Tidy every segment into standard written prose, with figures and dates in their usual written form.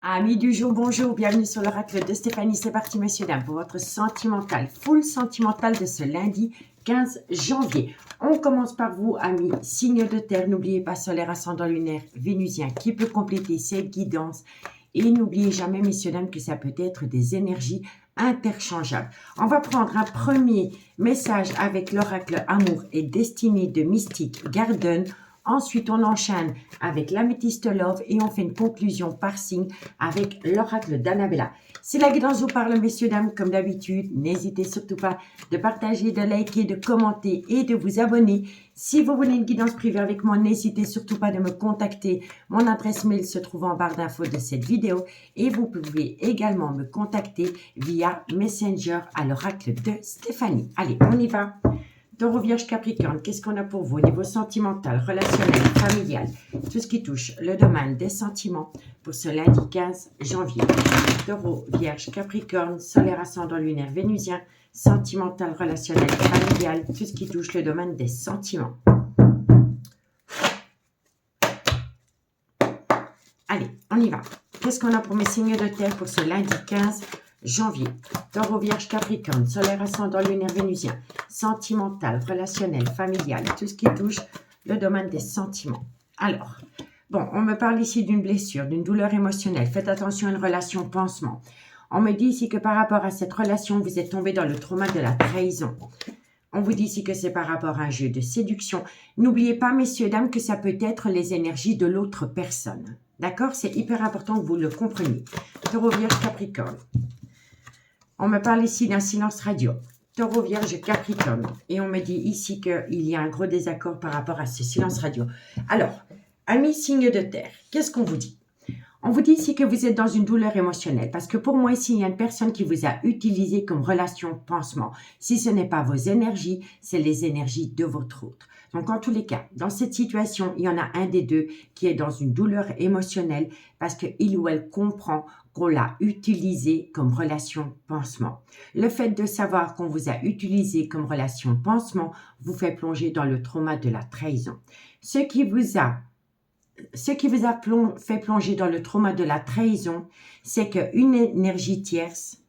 Amis du jour, bonjour, bienvenue sur l'oracle de Stéphanie. C'est parti, messieurs, dames, pour votre sentimental, full sentimental de ce lundi 15 janvier. On commence par vous, amis, signe de terre. N'oubliez pas solaire, ascendant lunaire, vénusien, qui peut compléter cette guidance. Et n'oubliez jamais, messieurs, dames, que ça peut être des énergies interchangeables. On va prendre un premier message avec l'oracle amour et destinée de Mystique Garden. Ensuite, on enchaîne avec l'améthyste love et on fait une conclusion par signe avec l'oracle d'Annabella. Si la guidance vous parle, messieurs, dames, comme d'habitude, n'hésitez surtout pas de partager, de liker, de commenter et de vous abonner. Si vous voulez une guidance privée avec moi, n'hésitez surtout pas de me contacter. Mon adresse mail se trouve en barre d'infos de cette vidéo et vous pouvez également me contacter via Messenger à l'oracle de Stéphanie. Allez, on y va. Taureau, Vierge, Capricorne, qu'est-ce qu'on a pour vous au niveau sentimental, relationnel, familial, tout ce qui touche le domaine des sentiments pour ce lundi 15 janvier. Taureau, Vierge, Capricorne, solaire, ascendant lunaire, vénusien, sentimental, relationnel, familial, tout ce qui touche le domaine des sentiments. Allez, on y va. Qu'est-ce qu'on a pour mes signes de terre pour ce lundi 15 janvier? Taureau, Vierge, Capricorne, solaire, ascendant lunaire, vénusien, sentimental, relationnel, familial, tout ce qui touche le domaine des sentiments. Alors, bon, on me parle ici d'une blessure, d'une douleur émotionnelle. Faites attention à une relation pansement. On me dit ici que par rapport à cette relation, vous êtes tombé dans le trauma de la trahison. On vous dit ici que c'est par rapport à un jeu de séduction. N'oubliez pas, messieurs, dames, que ça peut être les énergies de l'autre personne. D'accord? C'est hyper important que vous le compreniez. Taureau, Vierge, Capricorne. On me parle ici d'un silence radio. Taureau, Vierge, Capricorne. Et on me dit ici qu'il y a un gros désaccord par rapport à ce silence radio. Alors, amis signe de terre, qu'est-ce qu'on vous dit? On vous dit ici que vous êtes dans une douleur émotionnelle. Parce que pour moi, ici, il y a une personne qui vous a utilisé comme relation pansement. Si ce n'est pas vos énergies, c'est les énergies de votre autre. Donc, en tous les cas, dans cette situation, il y en a un des deux qui est dans une douleur émotionnelle parce qu'il ou elle comprend qu'on l'a utilisé comme relation pansement. Le fait de savoir qu'on vous a utilisé comme relation pansement vous fait plonger dans le trauma de la trahison. Ce qui vous a fait plonger dans le trauma de la trahison, c'est qu'une énergie tierce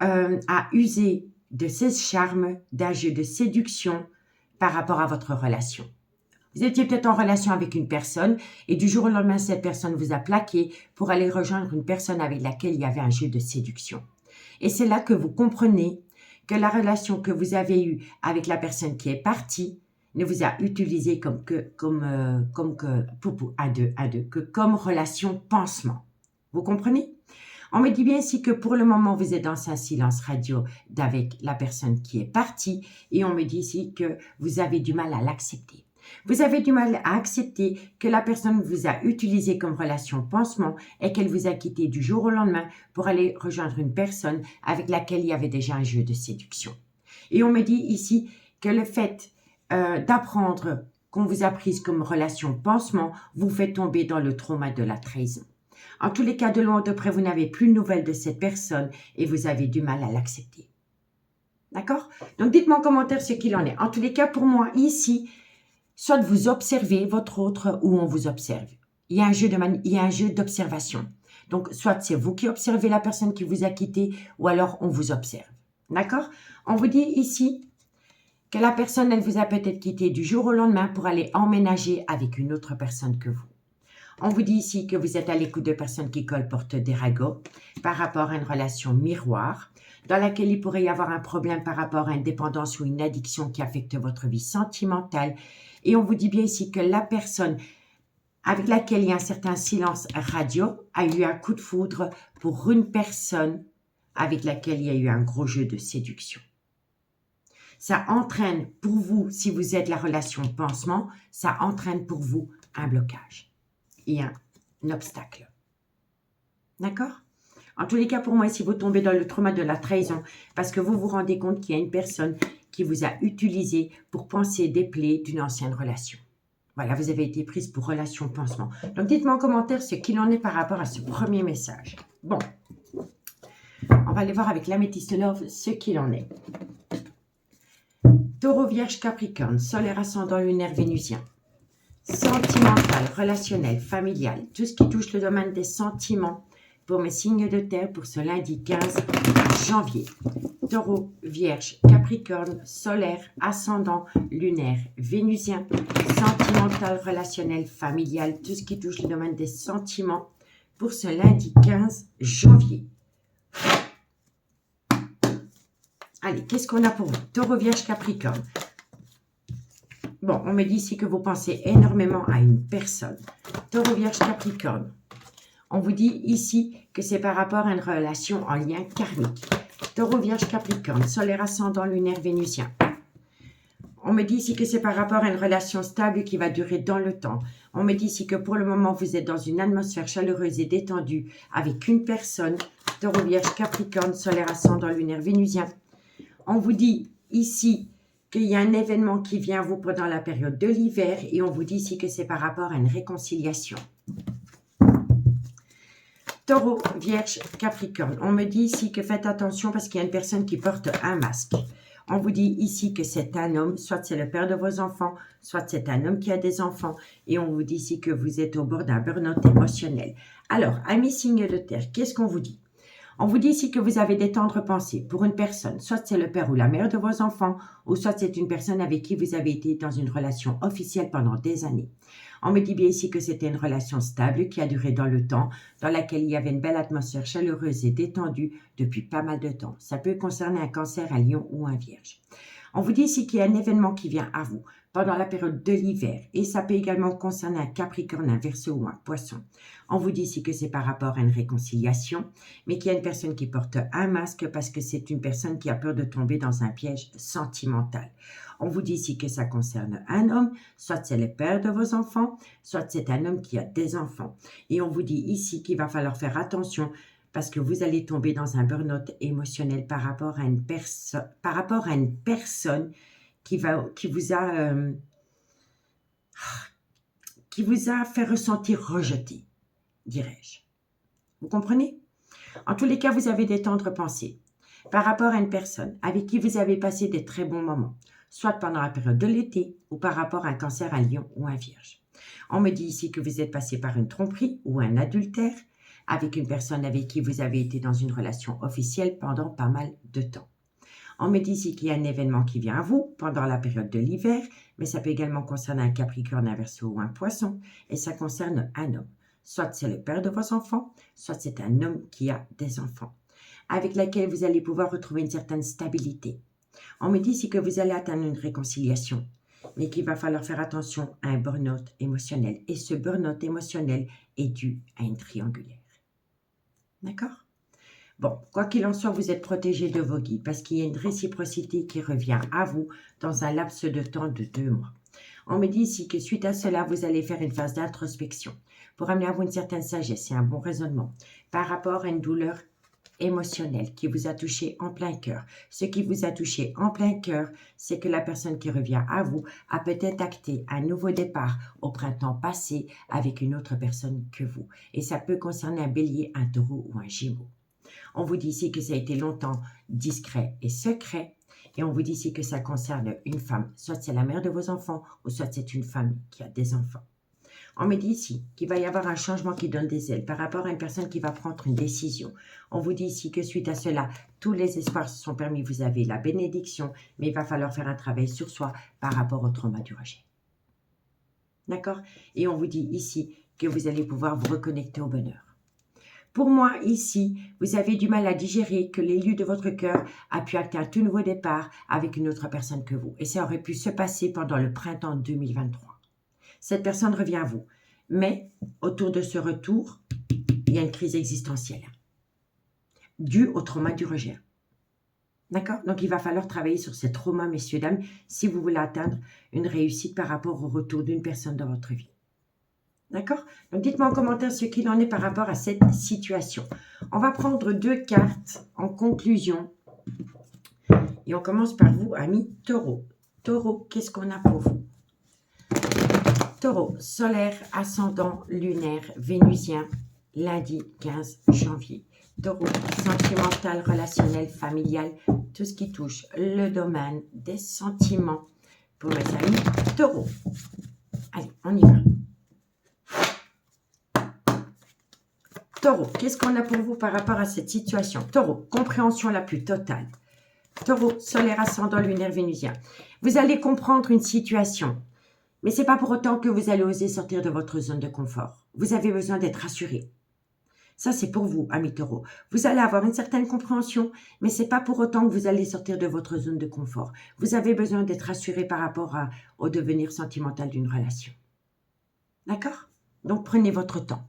a usé de ses charmes, d'un jeu de séduction par rapport à votre relation. Vous étiez peut-être en relation avec une personne et du jour au lendemain, cette personne vous a plaqué pour aller rejoindre une personne avec laquelle il y avait un jeu de séduction. Et c'est là que vous comprenez que la relation que vous avez eue avec la personne qui est partie ne vous a utilisé comme relation pansement. Vous comprenez? On me dit bien ici que pour le moment, vous êtes dans un silence radio avec la personne qui est partie et on me dit ici que vous avez du mal à l'accepter. Vous avez du mal à accepter que la personne vous a utilisé comme relation pansement et qu'elle vous a quitté du jour au lendemain pour aller rejoindre une personne avec laquelle il y avait déjà un jeu de séduction. Et on me dit ici que le fait d'apprendre qu'on vous a prise comme relation pansement vous fait tomber dans le trauma de la trahison. En tous les cas, de loin ou de près, vous n'avez plus de nouvelles de cette personne et vous avez du mal à l'accepter. D'accord? Donc, dites-moi en commentaire ce qu'il en est. En tous les cas, pour moi, ici, soit vous observez votre autre ou on vous observe. Il y a un jeu d'observation. Donc, soit c'est vous qui observez la personne qui vous a quitté ou alors on vous observe. D'accord? On vous dit ici que la personne, elle vous a peut-être quitté du jour au lendemain pour aller emménager avec une autre personne que vous. On vous dit ici que vous êtes à l'écoute de personnes qui colportent des ragots par rapport à une relation miroir dans laquelle il pourrait y avoir un problème par rapport à une dépendance ou une addiction qui affecte votre vie sentimentale. Et on vous dit bien ici que la personne avec laquelle il y a un certain silence radio a eu un coup de foudre pour une personne avec laquelle il y a eu un gros jeu de séduction. Ça entraîne pour vous, si vous êtes la relation pansement, ça entraîne pour vous un blocage et un obstacle. D'accord? En tous les cas, pour moi, si vous tombez dans le trauma de la trahison, parce que vous vous rendez compte qu'il y a une personne qui vous a utilisé pour penser des plaies d'une ancienne relation. Voilà, vous avez été prise pour relation pansement. Donc, dites-moi en commentaire ce qu'il en est par rapport à ce premier message. Bon, on va aller voir avec l'améthyste love ce qu'il en est. Taureau, Vierge, Capricorne, solaire, ascendant lunaire, vénusien. Sentimental, relationnel, familial, tout ce qui touche le domaine des sentiments, pour mes signes de terre pour ce lundi 15 janvier. Taureau, Vierge, Capricorne, solaire, ascendant, lunaire, vénusien, sentimental, relationnel, familial, tout ce qui touche le domaine des sentiments pour ce lundi 15 janvier. Allez, qu'est-ce qu'on a pour vous? Taureau, Vierge, Capricorne. Bon, on me dit ici que vous pensez énormément à une personne. Taureau, Vierge, Capricorne. On vous dit ici que c'est par rapport à une relation en lien karmique. Taureau, Vierge, Capricorne, solaire, ascendant, lunaire, vénusien. On me dit ici que c'est par rapport à une relation stable qui va durer dans le temps. On me dit ici que pour le moment, vous êtes dans une atmosphère chaleureuse et détendue avec une personne. Taureau, Vierge, Capricorne, solaire, ascendant, lunaire, vénusien. On vous dit ici qu'il y a un événement qui vient à vous pendant la période de l'hiver et on vous dit ici que c'est par rapport à une réconciliation. Taureau, Vierge, Capricorne. On me dit ici que faites attention parce qu'il y a une personne qui porte un masque. On vous dit ici que c'est un homme, soit c'est le père de vos enfants, soit c'est un homme qui a des enfants. Et on vous dit ici que vous êtes au bord d'un burn-out émotionnel. Alors, amis signes de terre, qu'est-ce qu'on vous dit? On vous dit ici que vous avez des tendres pensées pour une personne, soit c'est le père ou la mère de vos enfants, ou soit c'est une personne avec qui vous avez été dans une relation officielle pendant des années. On me dit bien ici que c'était une relation stable qui a duré dans le temps, dans laquelle il y avait une belle atmosphère chaleureuse et détendue depuis pas mal de temps. Ça peut concerner un cancer, un lion ou un vierge. On vous dit ici qu'il y a un événement qui vient à vous pendant la période de l'hiver et ça peut également concerner un capricorne, un verseau ou un poisson. On vous dit ici que c'est par rapport à une réconciliation, mais qu'il y a une personne qui porte un masque parce que c'est une personne qui a peur de tomber dans un piège sentimental. On vous dit ici que ça concerne un homme, soit c'est le père de vos enfants, soit c'est un homme qui a des enfants. Et on vous dit ici qu'il va falloir faire attention parce que vous allez tomber dans un burn-out émotionnel par rapport à une personne qui vous a fait ressentir rejeté, dirais-je. Vous comprenez? En tous les cas, vous avez des tendres pensées par rapport à une personne avec qui vous avez passé des très bons moments, soit pendant la période de l'été ou par rapport à un cancer, un lion ou un vierge. On me dit ici que vous êtes passé par une tromperie ou un adultère avec une personne avec qui vous avez été dans une relation officielle pendant pas mal de temps. On me dit ici qu'il y a un événement qui vient à vous pendant la période de l'hiver, mais ça peut également concerner un capricorne, un verseau ou un poisson, et ça concerne un homme. Soit c'est le père de vos enfants, soit c'est un homme qui a des enfants, avec laquelle vous allez pouvoir retrouver une certaine stabilité. On me dit ici que vous allez atteindre une réconciliation, mais qu'il va falloir faire attention à un burn-out émotionnel, et ce burn-out émotionnel est dû à une triangulaire. D'accord? Bon, quoi qu'il en soit, vous êtes protégé de vos guides parce qu'il y a une réciprocité qui revient à vous dans un laps de temps de 2 mois. On me dit ici que suite à cela, vous allez faire une phase d'introspection pour amener à vous une certaine sagesse et un bon raisonnement par rapport à une douleur émotionnelle qui vous a touché en plein cœur. Ce qui vous a touché en plein cœur, c'est que la personne qui revient à vous a peut-être acté un nouveau départ au printemps passé avec une autre personne que vous. Et ça peut concerner un bélier, un taureau ou un gémeaux. On vous dit ici que ça a été longtemps discret et secret. Et on vous dit ici que ça concerne une femme. Soit c'est la mère de vos enfants ou soit c'est une femme qui a des enfants. On me dit ici qu'il va y avoir un changement qui donne des ailes par rapport à une personne qui va prendre une décision. On vous dit ici que suite à cela, tous les espoirs se sont permis. Vous avez la bénédiction, mais il va falloir faire un travail sur soi par rapport au trauma du rejet. D'accord? Et on vous dit ici que vous allez pouvoir vous reconnecter au bonheur. Pour moi, ici, vous avez du mal à digérer que l'élu de votre cœur a pu acter un tout nouveau départ avec une autre personne que vous. Et ça aurait pu se passer pendant le printemps 2023. Cette personne revient à vous. Mais autour de ce retour, il y a une crise existentielle due au trauma du rejet. D'accord? Donc, il va falloir travailler sur ces traumas, messieurs, dames, si vous voulez atteindre une réussite par rapport au retour d'une personne dans votre vie. D'accord? Donc, dites-moi en commentaire ce qu'il en est par rapport à cette situation. On va prendre 2 cartes en conclusion. Et on commence par vous, amis Taureau. Taureau, qu'est-ce qu'on a pour vous? Taureau, solaire, ascendant, lunaire, vénusien, lundi 15 janvier. Taureau, sentimental, relationnel, familial, tout ce qui touche le domaine des sentiments pour mes amis Taureau. Allez, on y va. Taureau, qu'est-ce qu'on a pour vous par rapport à cette situation? Taureau, compréhension la plus totale. Taureau, solaire, ascendant, lunaire, vénusien. Vous allez comprendre une situation, mais ce n'est pas pour autant que vous allez oser sortir de votre zone de confort. Vous avez besoin d'être rassuré. Ça, c'est pour vous, amis taureaux. Vous allez avoir une certaine compréhension, mais ce n'est pas pour autant que vous allez sortir de votre zone de confort. Vous avez besoin d'être rassuré par rapport au devenir sentimental d'une relation. D'accord? Donc, prenez votre temps.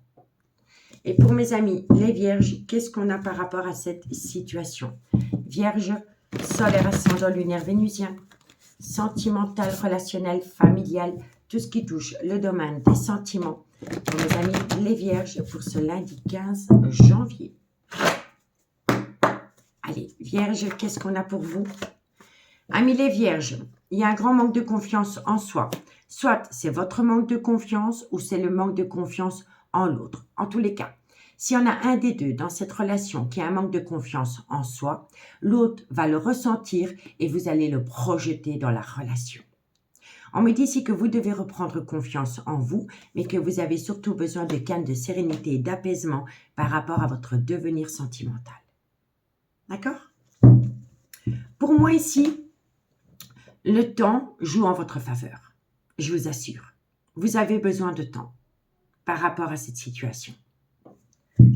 Et pour mes amis, les vierges, qu'est-ce qu'on a par rapport à cette situation? Vierge, solaire, ascendant, lunaire, vénusien, sentimental, relationnel, familial, tout ce qui touche le domaine des sentiments. Pour mes amis, les vierges, pour ce lundi 15 janvier. Allez, vierge, qu'est-ce qu'on a pour vous? Amis les vierges, il y a un grand manque de confiance en soi. Soit c'est votre manque de confiance ou c'est le manque de confiance en l'autre. En tous les cas, s'il y en a un des deux dans cette relation qui a un manque de confiance en soi, l'autre va le ressentir et vous allez le projeter dans la relation. On me dit ici que vous devez reprendre confiance en vous, mais que vous avez surtout besoin de calme, de sérénité et d'apaisement par rapport à votre devenir sentimental. D'accord? Pour moi ici, le temps joue en votre faveur. Je vous assure. Vous avez besoin de temps par rapport à cette situation.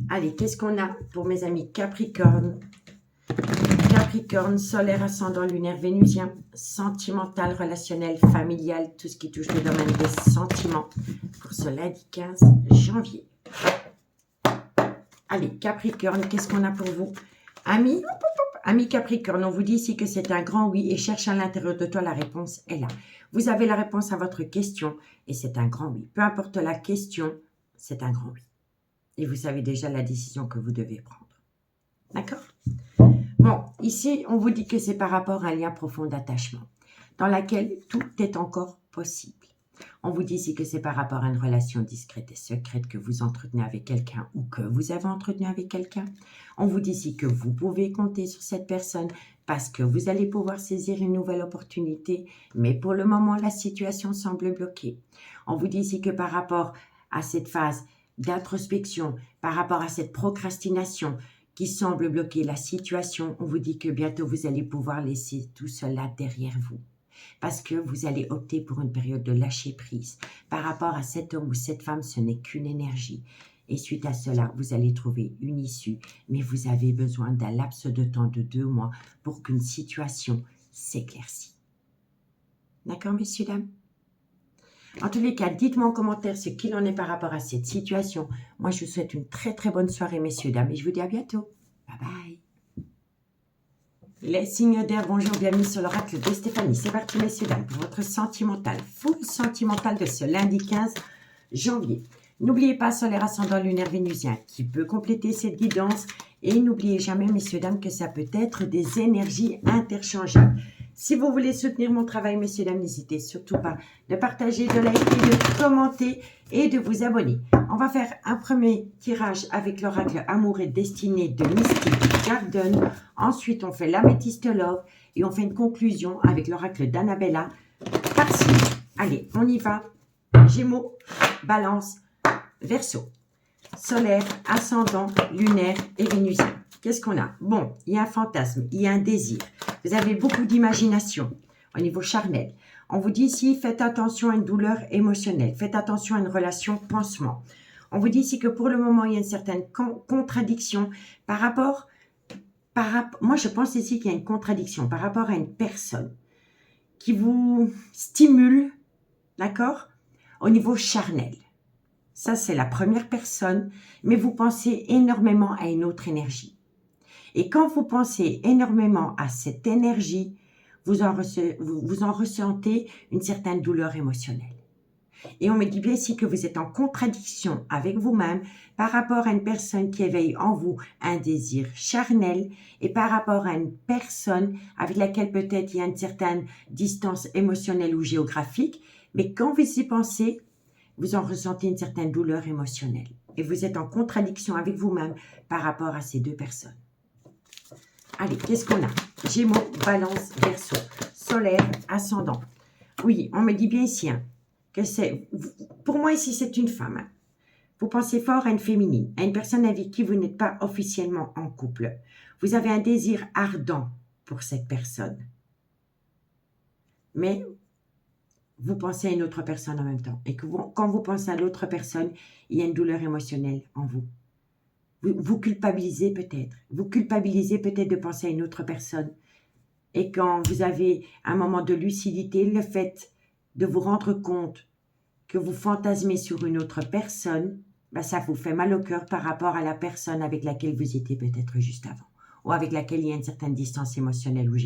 Allez, qu'est-ce qu'on a pour mes amis Capricorne? Capricorne, solaire, ascendant, lunaire, vénusien, sentimental, relationnel, familial, tout ce qui touche le domaine des sentiments pour ce lundi 15 janvier. Allez, Capricorne, qu'est-ce qu'on a pour vous? Amis, Ami Capricorne, on vous dit ici que c'est un grand oui et cherche à l'intérieur de toi, la réponse est là. Vous avez la réponse à votre question et c'est un grand oui. Peu importe la question, c'est un grand oui. Et vous savez déjà la décision que vous devez prendre. D'accord? Bon, ici, on vous dit que c'est par rapport à un lien profond d'attachement, dans laquelle tout est encore possible. On vous dit ici que c'est par rapport à une relation discrète et secrète que vous entretenez avec quelqu'un ou que vous avez entretenu avec quelqu'un. On vous dit ici que vous pouvez compter sur cette personne parce que vous allez pouvoir saisir une nouvelle opportunité, mais pour le moment, la situation semble bloquée. On vous dit ici que par rapport à cette phase d'introspection, par rapport à cette procrastination qui semble bloquer la situation, on vous dit que bientôt vous allez pouvoir laisser tout cela derrière vous. Parce que vous allez opter pour une période de lâcher prise. Par rapport à cet homme ou cette femme, ce n'est qu'une énergie. Et suite à cela, vous allez trouver une issue. Mais vous avez besoin d'un laps de temps de 2 mois pour qu'une situation s'éclaircisse. D'accord, messieurs, dames? En tous les cas, dites-moi en commentaire ce qu'il en est par rapport à cette situation. Moi, je vous souhaite une très très bonne soirée, messieurs, dames. Et je vous dis à bientôt. Bye bye. Les signes d'air, bonjour, bienvenue sur l'oracle de Stéphanie. C'est parti, messieurs, dames, pour votre sentimental, full sentimental de ce lundi 15 janvier. N'oubliez pas solaire, ascendant, lunaire, vénusien qui peut compléter cette guidance. Et n'oubliez jamais, messieurs, dames, que ça peut être des énergies interchangeables. Si vous voulez soutenir mon travail, messieurs, dames, n'hésitez surtout pas de partager, de liker, de commenter et de vous abonner. On va faire un premier tirage avec l'oracle Amour et Destinée de Mystique Garden. Ensuite, on fait l'améthyste Love et on fait une conclusion avec l'oracle d'Annabella par-ci. Allez, on y va. Gémeaux, Balance, Verseau, solaire, ascendant, lunaire et vénusien. Qu'est-ce qu'on a? Bon, il y a un fantasme, il y a un désir. Vous avez beaucoup d'imagination au niveau charnel. On vous dit ici, faites attention à une douleur émotionnelle. Faites attention à une relation pansement. On vous dit ici que pour le moment, il y a une certaine contradiction par rapport... Moi, je pense ici qu'il y a une contradiction par rapport à une personne qui vous stimule, d'accord, au niveau charnel. Ça, c'est la première personne, mais vous pensez énormément à une autre énergie. Et quand vous pensez énormément à cette énergie, vous en ressentez une certaine douleur émotionnelle. Et on me dit bien ici que vous êtes en contradiction avec vous-même par rapport à une personne qui éveille en vous un désir charnel et par rapport à une personne avec laquelle peut-être il y a une certaine distance émotionnelle ou géographique, mais quand vous y pensez, vous en ressentez une certaine douleur émotionnelle. Et vous êtes en contradiction avec vous-même par rapport à ces deux personnes. Allez, qu'est-ce qu'on a? Gémeaux, Balance, Verseau, solaire, ascendant. Oui, on me dit bien ici que c'est... Pour moi, ici, c'est une femme. Vous pensez fort à une féminine, à une personne avec qui vous n'êtes pas officiellement en couple. Vous avez un désir ardent pour cette personne. Mais vous pensez à une autre personne en même temps. Et que quand vous pensez à l'autre personne, il y a une douleur émotionnelle en vous. Vous culpabilisez peut-être. Vous culpabilisez peut-être de penser à une autre personne. Et quand vous avez un moment de lucidité, le fait de vous rendre compte que vous fantasmez sur une autre personne, ben ça vous fait mal au cœur par rapport à la personne avec laquelle vous étiez peut-être juste avant, ou avec laquelle il y a une certaine distance émotionnelle ou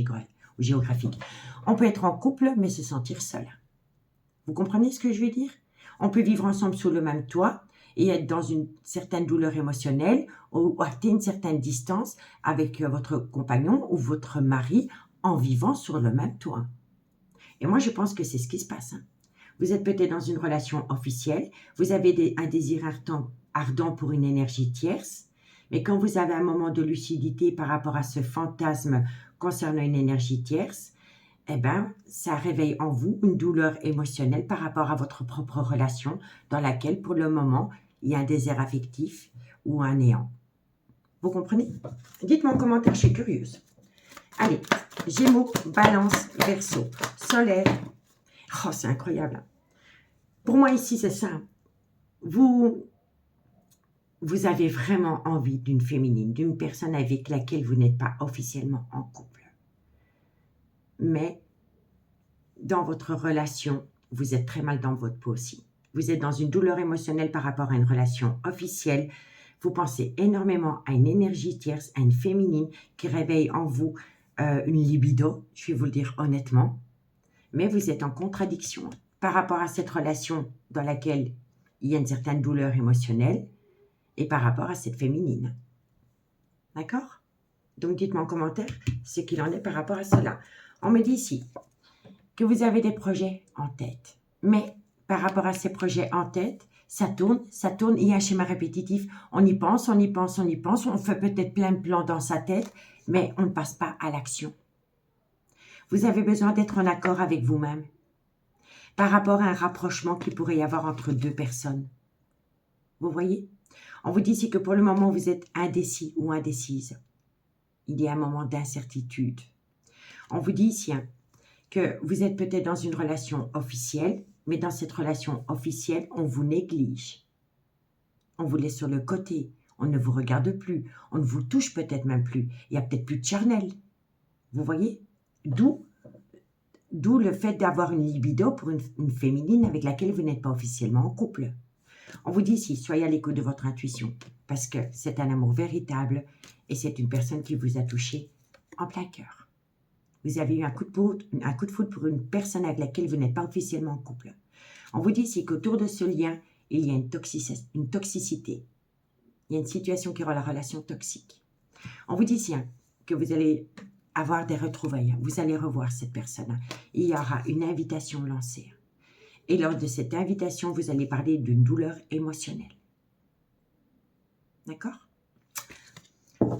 géographique. On peut être en couple, mais se sentir seul. Vous comprenez ce que je veux dire? On peut vivre ensemble sous le même toit et être dans une certaine douleur émotionnelle ou acter une certaine distance avec votre compagnon ou votre mari en vivant sur le même toit. Et moi, je pense que c'est ce qui se passe. Vous êtes peut-être dans une relation officielle, vous avez un désir ardent pour une énergie tierce, mais quand vous avez un moment de lucidité par rapport à ce fantasme concernant une énergie tierce, eh bien, ça réveille en vous une douleur émotionnelle par rapport à votre propre relation dans laquelle, pour le moment, il y a un désert affectif ou un néant. Vous comprenez? Dites-moi en commentaire, je suis curieuse. Allez, Gémeaux, Balance, Verseau, Solaire. Oh, c'est incroyable. Pour moi, ici, c'est ça. Vous avez vraiment envie d'une féminine, d'une personne avec laquelle vous n'êtes pas officiellement en couple. Mais dans votre relation, vous êtes très mal dans votre peau aussi. Vous êtes dans une douleur émotionnelle par rapport à une relation officielle. Vous pensez énormément à une énergie tierce, à une féminine qui réveille en vous une libido, je vais vous le dire honnêtement. Mais vous êtes en contradiction par rapport à cette relation dans laquelle il y a une certaine douleur émotionnelle et par rapport à cette féminine. D'accord? Donc, dites-moi en commentaire ce qu'il en est par rapport à cela. On me dit ici que vous avez des projets en tête. Mais par rapport à ces projets en tête, ça tourne, il y a un schéma répétitif. On y pense, on y pense, on y pense. On fait peut-être plein de plans dans sa tête, mais on ne passe pas à l'action. Vous avez besoin d'être en accord avec vous-même par rapport à un rapprochement qu'il pourrait y avoir entre deux personnes. Vous voyez? On vous dit ici que pour le moment, vous êtes indécis ou indécise. Il y a un moment d'incertitude. On vous dit ici que vous êtes peut-être dans une relation officielle, mais dans cette relation officielle, on vous néglige. On vous laisse sur le côté. On ne vous regarde plus. On ne vous touche peut-être même plus. Il n'y a peut-être plus de charnel. Vous voyez? D'où le fait d'avoir une libido pour une féminine avec laquelle vous n'êtes pas officiellement en couple. On vous dit ici, soyez à l'écoute de votre intuition, parce que c'est un amour véritable et c'est une personne qui vous a touché en plein cœur. Vous avez eu un coup de foudre pour une personne avec laquelle vous n'êtes pas officiellement en couple. On vous dit ici qu'autour de ce lien, il y a une toxicité. Il y a une situation qui rend la relation toxique. On vous dit ici que vous allez avoir des retrouvailles. Vous allez revoir cette personne. Il y aura une invitation lancée. Et lors de cette invitation, vous allez parler d'une douleur émotionnelle. D'accord?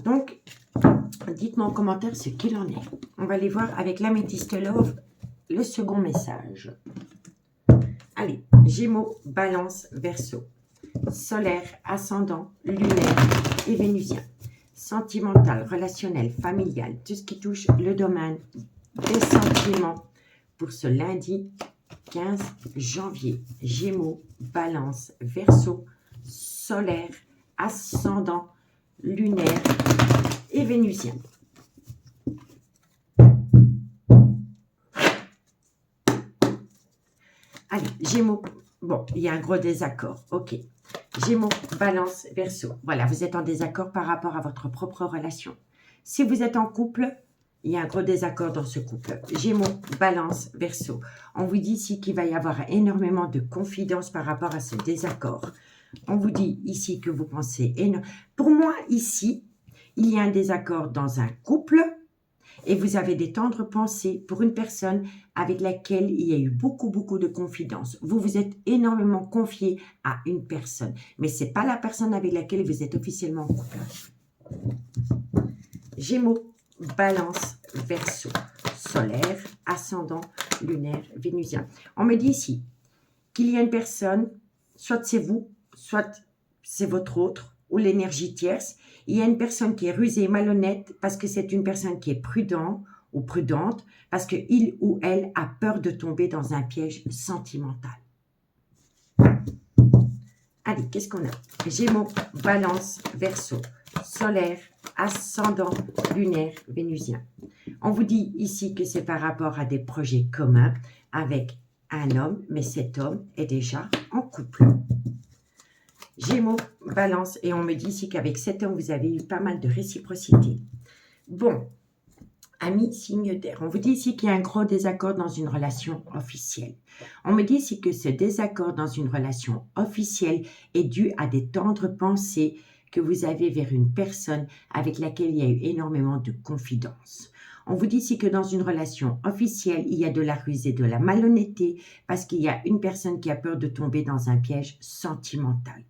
Donc, dites-moi en commentaire ce qu'il en est. On va aller voir avec l'Améthyste Love le second message. Allez, Gémeaux, Balance, Verseau, Solaire, Ascendant, Lunaire et Vénusien. Sentimental, relationnel, familial, tout ce qui touche le domaine des sentiments pour ce lundi 15 janvier. Gémeaux, Balance, Verseau, Solaire, Ascendant, Lunaire et Vénusien. Allez, Gémeaux. Bon, il y a un gros désaccord. Ok. Gémeaux, Balance, Verseau. Voilà, vous êtes en désaccord par rapport à votre propre relation. Si vous êtes en couple, il y a un gros désaccord dans ce couple. Gémeaux, Balance, Verseau. On vous dit ici qu'il va y avoir énormément de confidence par rapport à ce désaccord. On vous dit ici que vous pensez énormément. Pour moi, ici, il y a un désaccord dans un couple et vous avez des tendres pensées pour une personne avec laquelle il y a eu beaucoup de confidence. Vous vous êtes énormément confié à une personne, mais ce n'est pas la personne avec laquelle vous êtes officiellement en couple. Gémeaux, Balance, Verseau, Solaire, Ascendant, Lunaire, Vénusien. On me dit ici qu'il y a une personne, soit c'est vous, soit c'est votre autre, ou l'énergie tierce. Il y a une personne qui est rusée et malhonnête parce que c'est une personne qui est prudente ou prudente parce qu'il ou elle a peur de tomber dans un piège sentimental. Allez, qu'est-ce qu'on a? Gémeaux, Balance, Verseau, solaire, ascendant, lunaire, vénusien. On vous dit ici que c'est par rapport à des projets communs avec un homme, mais cet homme est déjà en couple. Gémeaux, Balance, et on me dit ici qu'avec cet homme, vous avez eu pas mal de réciprocité. Bon, amis, signe d'air. On vous dit ici qu'il y a un gros désaccord dans une relation officielle. On me dit ici que ce désaccord dans une relation officielle est dû à des tendres pensées que vous avez vers une personne avec laquelle il y a eu énormément de confidence. On vous dit ici que dans une relation officielle, il y a de la ruse et de la malhonnêteté parce qu'il y a une personne qui a peur de tomber dans un piège sentimental.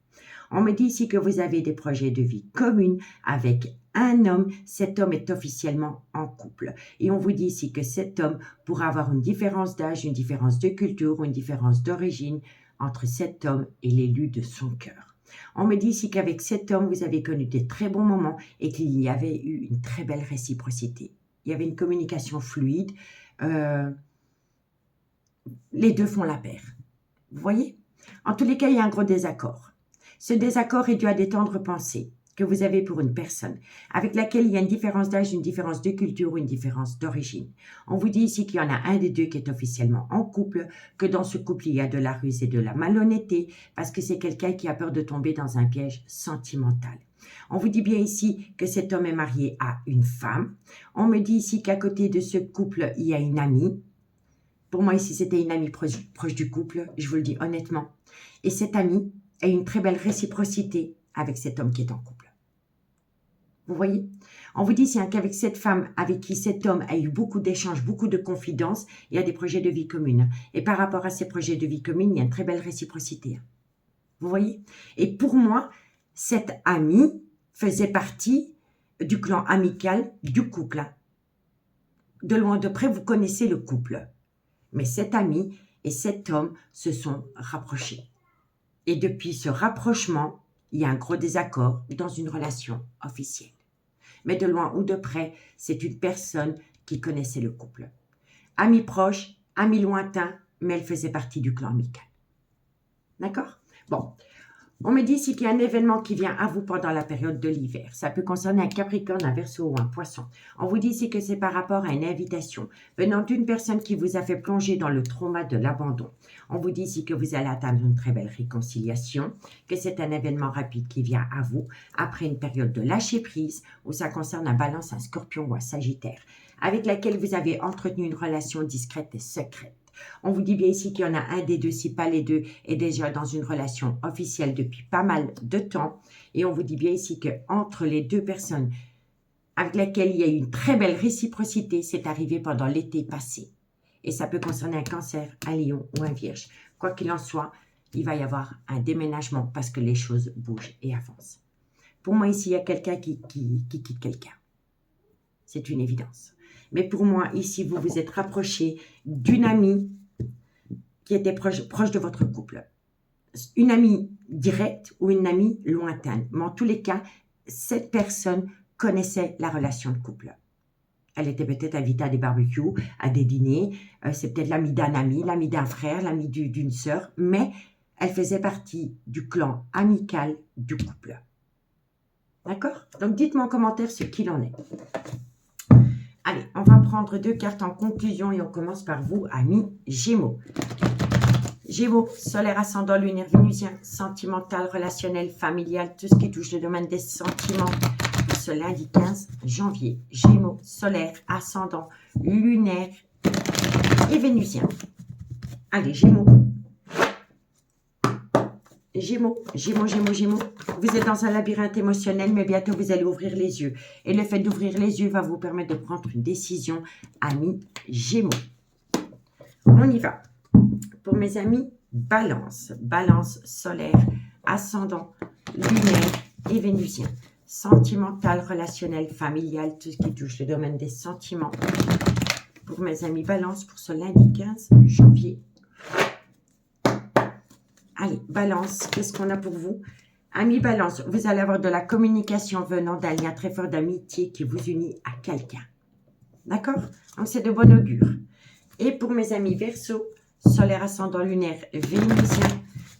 On me dit ici que vous avez des projets de vie communs avec un homme. Cet homme est officiellement en couple. Et on vous dit ici que cet homme pourra avoir une différence d'âge, une différence de culture ou une différence d'origine entre cet homme et l'élu de son cœur. On me dit ici qu'avec cet homme, vous avez connu de très bons moments et qu'il y avait eu une très belle réciprocité. Il y avait une communication fluide. Les deux font la paire. Vous voyez? En tous les cas, il y a un gros désaccord. Ce désaccord est dû à des tendres pensées que vous avez pour une personne avec laquelle il y a une différence d'âge, une différence de culture ou une différence d'origine. On vous dit ici qu'il y en a un des deux qui est officiellement en couple, que dans ce couple, il y a de la ruse et de la malhonnêteté parce que c'est quelqu'un qui a peur de tomber dans un piège sentimental. On vous dit bien ici que cet homme est marié à une femme. On me dit ici qu'à côté de ce couple, il y a une amie. Pour moi, ici, c'était une amie proche du couple, je vous le dis honnêtement. Et cette amie a une très belle réciprocité avec cet homme qui est en couple. Vous voyez? On vous dit qu'avec cette femme avec qui cet homme a eu beaucoup d'échanges, beaucoup de confidences, il y a des projets de vie communs. Et par rapport à ces projets de vie communs, il y a une très belle réciprocité. Vous voyez? Et pour moi, cette amie faisait partie du clan amical du couple. De loin de près, vous connaissez le couple. Mais cette amie et cet homme se sont rapprochés. Et depuis ce rapprochement, il y a un gros désaccord dans une relation officielle. Mais de loin ou de près, c'est une personne qui connaissait le couple. Ami proche, ami lointain, mais elle faisait partie du clan amical. D'accord? Bon. On me dit ici qu'il y a un événement qui vient à vous pendant la période de l'hiver. Ça peut concerner un Capricorne, un Verseau ou un Poisson. On vous dit ici que c'est par rapport à une invitation venant d'une personne qui vous a fait plonger dans le trauma de l'abandon. On vous dit ici que vous allez atteindre une très belle réconciliation, que c'est un événement rapide qui vient à vous après une période de lâcher prise où ça concerne un Balance, un Scorpion ou un Sagittaire, avec laquelle vous avez entretenu une relation discrète et secrète. On vous dit bien ici qu'il y en a un des deux, si pas les deux, est déjà dans une relation officielle depuis pas mal de temps. Et on vous dit bien ici qu'entre les deux personnes avec lesquelles il y a eu une très belle réciprocité, c'est arrivé pendant l'été passé. Et ça peut concerner un Cancer, un Lion ou un Vierge. Quoi qu'il en soit, il va y avoir un déménagement parce que les choses bougent et avancent. Pour moi, ici, il y a quelqu'un qui quitte quelqu'un. C'est une évidence. Mais pour moi, ici, vous vous êtes rapproché d'une amie qui était proche de votre couple. Une amie directe ou une amie lointaine. Mais en tous les cas, cette personne connaissait la relation de couple. Elle était peut-être invitée à des barbecues, à des dîners. C'est peut-être l'amie d'un ami, l'amie d'un frère, l'amie d'une sœur. Mais elle faisait partie du clan amical du couple. D'accord? Donc, dites-moi en commentaire ce qu'il en est. Allez, on va prendre 2 cartes en conclusion et on commence par vous, amis Gémeaux. Gémeaux, solaire, ascendant, lunaire, vénusien, sentimental, relationnel, familial, tout ce qui touche le domaine des sentiments. Ce lundi 15 janvier, Gémeaux, solaire, ascendant, lunaire et vénusien. Allez, Gémeaux. Gémeaux, Gémeaux, Gémeaux, Gémeaux. Vous êtes dans un labyrinthe émotionnel, mais bientôt vous allez ouvrir les yeux. Et le fait d'ouvrir les yeux va vous permettre de prendre une décision, amis Gémeaux. On y va. Pour mes amis, Balance. Balance solaire, ascendant, lunaire et vénusien. Sentimental, relationnel, familial, tout ce qui touche le domaine des sentiments. Pour mes amis Balance, pour ce lundi 15 janvier. Allez, Balance, qu'est-ce qu'on a pour vous? Amis Balance, vous allez avoir de la communication venant d'un lien très fort d'amitié qui vous unit à quelqu'un. D'accord? Donc, c'est de bon augure. Et pour mes amis Verseau, solaire, ascendant, lunaire, vénusien,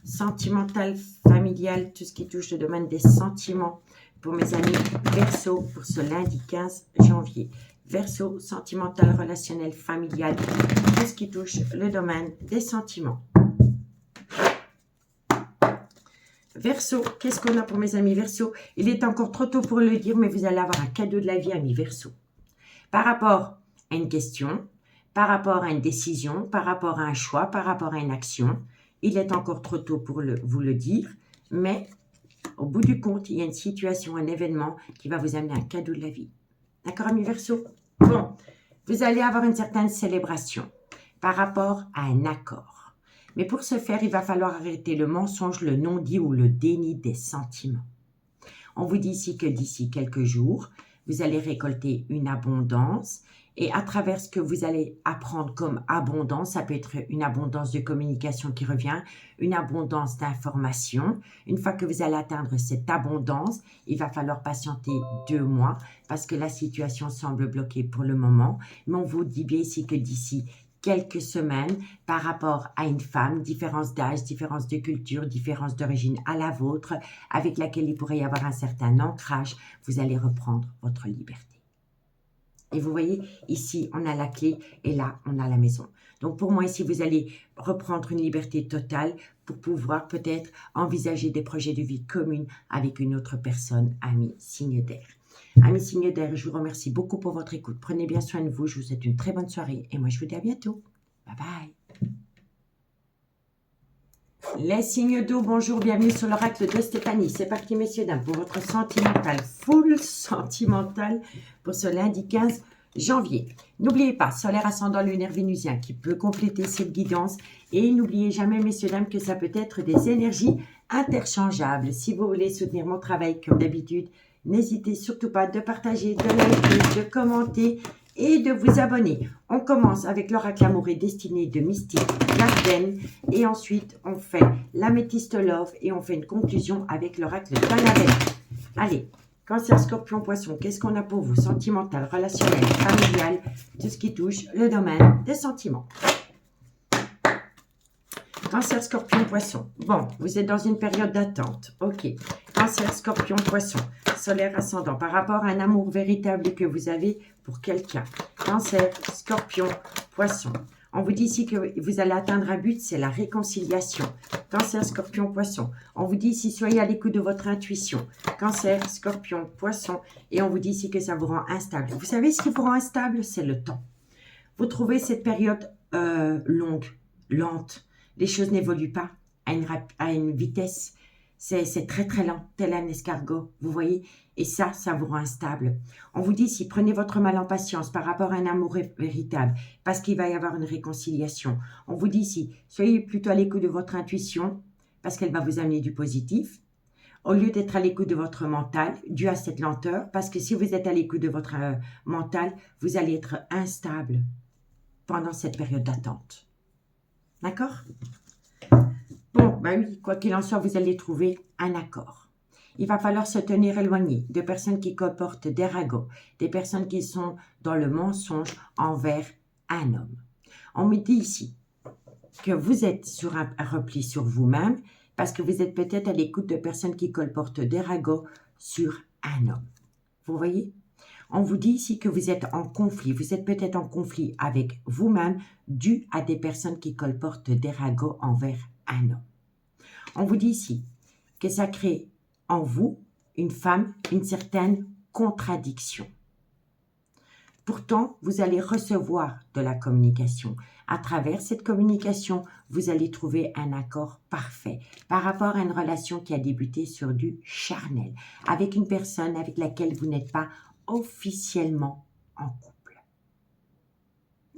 sentimental, familial, tout ce qui touche le domaine des sentiments. Pour mes amis Verseau, pour ce lundi 15 janvier. Verseau, sentimental, relationnel, familial, tout ce qui touche le domaine des sentiments. Verseau, qu'est-ce qu'on a pour mes amis Verseau? Il est encore trop tôt pour le dire, mais vous allez avoir un cadeau de la vie, amis Verseau. Par rapport à une question, par rapport à une décision, par rapport à un choix, par rapport à une action, il est encore trop tôt pour vous le dire, mais au bout du compte, il y a une situation, un événement qui va vous amener un cadeau de la vie. D'accord, amis Verseau? Bon, vous allez avoir une certaine célébration par rapport à un accord. Mais pour ce faire, il va falloir arrêter le mensonge, le non-dit ou le déni des sentiments. On vous dit ici que d'ici quelques jours, vous allez récolter une abondance. Et à travers ce que vous allez apprendre comme abondance, ça peut être une abondance de communication qui revient, une abondance d'informations. Une fois que vous allez atteindre cette abondance, il va falloir patienter 2 mois parce que la situation semble bloquée pour le moment. Mais on vous dit bien ici que d'ici quelques semaines, par rapport à une femme, différence d'âge, différence de culture, différence d'origine à la vôtre, avec laquelle il pourrait y avoir un certain ancrage, vous allez reprendre votre liberté. Et vous voyez, ici, on a la clé et là, on a la maison. Donc, pour moi, ici, vous allez reprendre une liberté totale pour pouvoir peut-être envisager des projets de vie communs avec une autre personne, ami signe d'air. Amis signes d'air, je vous remercie beaucoup pour votre écoute. Prenez bien soin de vous. Je vous souhaite une très bonne soirée. Et moi, je vous dis à bientôt. Bye bye. Les signes d'eau, bonjour, bienvenue sur l'oracle de Stéphanie. C'est parti, messieurs, dames, pour votre sentimental, full sentimental, pour ce lundi 15 janvier. N'oubliez pas, solaire, ascendant, lunaire, vénusien, qui peut compléter cette guidance. Et n'oubliez jamais, messieurs, dames, que ça peut être des énergies interchangeables. Si vous voulez soutenir mon travail, comme d'habitude, n'hésitez surtout pas de partager, de liker, de commenter et de vous abonner. On commence avec l'oracle amour et destinée de Mystique Garden et ensuite on fait l'améthyste love et on fait une conclusion avec l'oracle d'Annabelle. Allez, Cancer, Scorpion, Poisson, qu'est-ce qu'on a pour vous? Sentimental, relationnel, familial, tout ce qui touche le domaine des sentiments. Cancer, Scorpion, Poisson. Bon, vous êtes dans une période d'attente. Ok. Cancer, Scorpion, Poisson. Solaire, ascendant. Par rapport à un amour véritable que vous avez pour quelqu'un. Cancer, Scorpion, Poisson. On vous dit ici que vous allez atteindre un but, c'est la réconciliation. Cancer, Scorpion, Poisson. On vous dit ici, soyez à l'écoute de votre intuition. Cancer, Scorpion, Poisson. Et on vous dit ici que ça vous rend instable. Vous savez ce qui vous rend instable? C'est le temps. Vous trouvez cette période longue, lente. Les choses n'évoluent pas à une vitesse. C'est très très lent, tel un escargot, vous voyez. Et ça vous rend instable. On vous dit ici, prenez votre mal en patience par rapport à un amour véritable, parce qu'il va y avoir une réconciliation. On vous dit ici, soyez plutôt à l'écoute de votre intuition, parce qu'elle va vous amener du positif, au lieu d'être à l'écoute de votre mental, dû à cette lenteur, parce que si vous êtes à l'écoute de votre mental, vous allez être instable pendant cette période d'attente. D'accord? Bon, ben oui, quoi qu'il en soit, vous allez trouver un accord. Il va falloir se tenir éloigné de personnes qui comportent des ragots, des personnes qui sont dans le mensonge envers un homme. On me dit ici que vous êtes sur un repli sur vous-même parce que vous êtes peut-être à l'écoute de personnes qui colportent des ragots sur un homme. Vous voyez? On vous dit ici que vous êtes en conflit. Vous êtes peut-être en conflit avec vous-même dû à des personnes qui colportent des ragots envers un homme. On vous dit ici que ça crée en vous, une femme, une certaine contradiction. Pourtant, vous allez recevoir de la communication. À travers cette communication, vous allez trouver un accord parfait par rapport à une relation qui a débuté sur du charnel, avec une personne avec laquelle vous n'êtes pas officiellement en couple.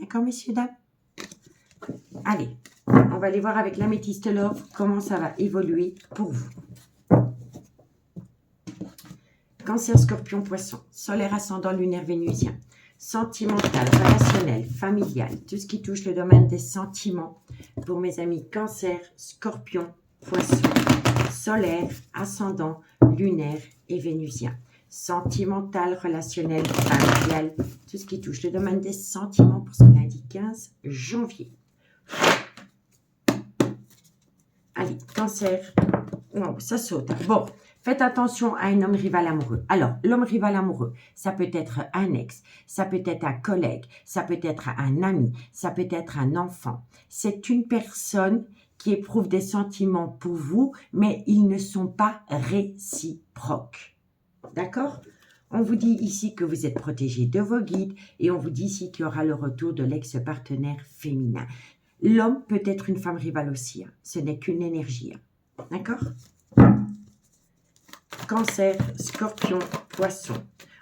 D'accord, messieurs, dames? Allez, on va aller voir avec l'améthyste love comment ça va évoluer pour vous. Cancer, Scorpion, Poisson, solaire, ascendant, lunaire, vénusien, sentimental, relationnel, familial, tout ce qui touche le domaine des sentiments pour mes amis Cancer, Scorpion, Poisson, solaire, ascendant, lunaire et vénusien. Sentimental, relationnel, familial, tout ce qui touche le domaine des sentiments pour ce lundi 15 janvier. Allez, cancer. Oh, ça saute. Bon, faites attention à un homme rival amoureux. Alors, l'homme rival amoureux, ça peut être un ex, ça peut être un collègue, ça peut être un ami, ça peut être un enfant. C'est une personne qui éprouve des sentiments pour vous, mais ils ne sont pas réciproques. D'accord? On vous dit ici que vous êtes protégé de vos guides et on vous dit ici qu'il y aura le retour de l'ex-partenaire féminin. L'homme peut être une femme rivale aussi. Hein. Ce n'est qu'une énergie. Hein. D'accord? Cancer, scorpion, poisson.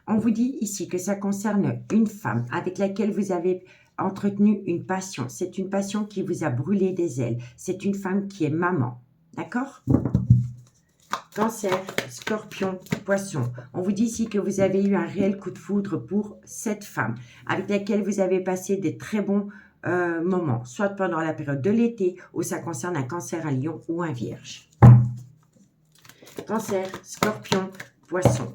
On vous dit ici que ça concerne une femme avec laquelle vous avez entretenu une passion. C'est une passion qui vous a brûlé des ailes. C'est une femme qui est maman. D'accord? Cancer, scorpion, poisson. On vous dit ici que vous avez eu un réel coup de foudre pour cette femme avec laquelle vous avez passé des très bons moments, soit pendant la période de l'été ou ça concerne un cancer, un lion ou un vierge. Cancer, scorpion, poisson.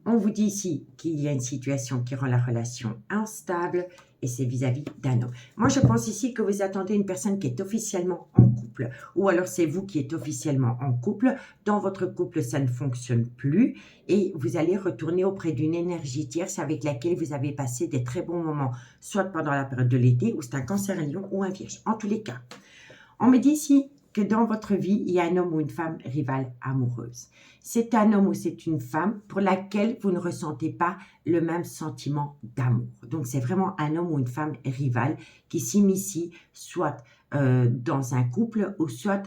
On vous dit ici qu'il y a une situation qui rend la relation instable et c'est vis-à-vis d'un homme. Moi, je pense ici que vous attendez une personne qui est officiellement en couple ou alors c'est vous qui êtes officiellement en couple. Dans votre couple, ça ne fonctionne plus et vous allez retourner auprès d'une énergie tierce avec laquelle vous avez passé des très bons moments, soit pendant la période de l'été ou c'est un cancer, un lion ou un vierge. En tous les cas, on me dit ici que dans votre vie, il y a un homme ou une femme rivale amoureuse. C'est un homme ou c'est une femme pour laquelle vous ne ressentez pas le même sentiment d'amour. Donc, c'est vraiment un homme ou une femme rivale qui s'immisce soit dans un couple ou soit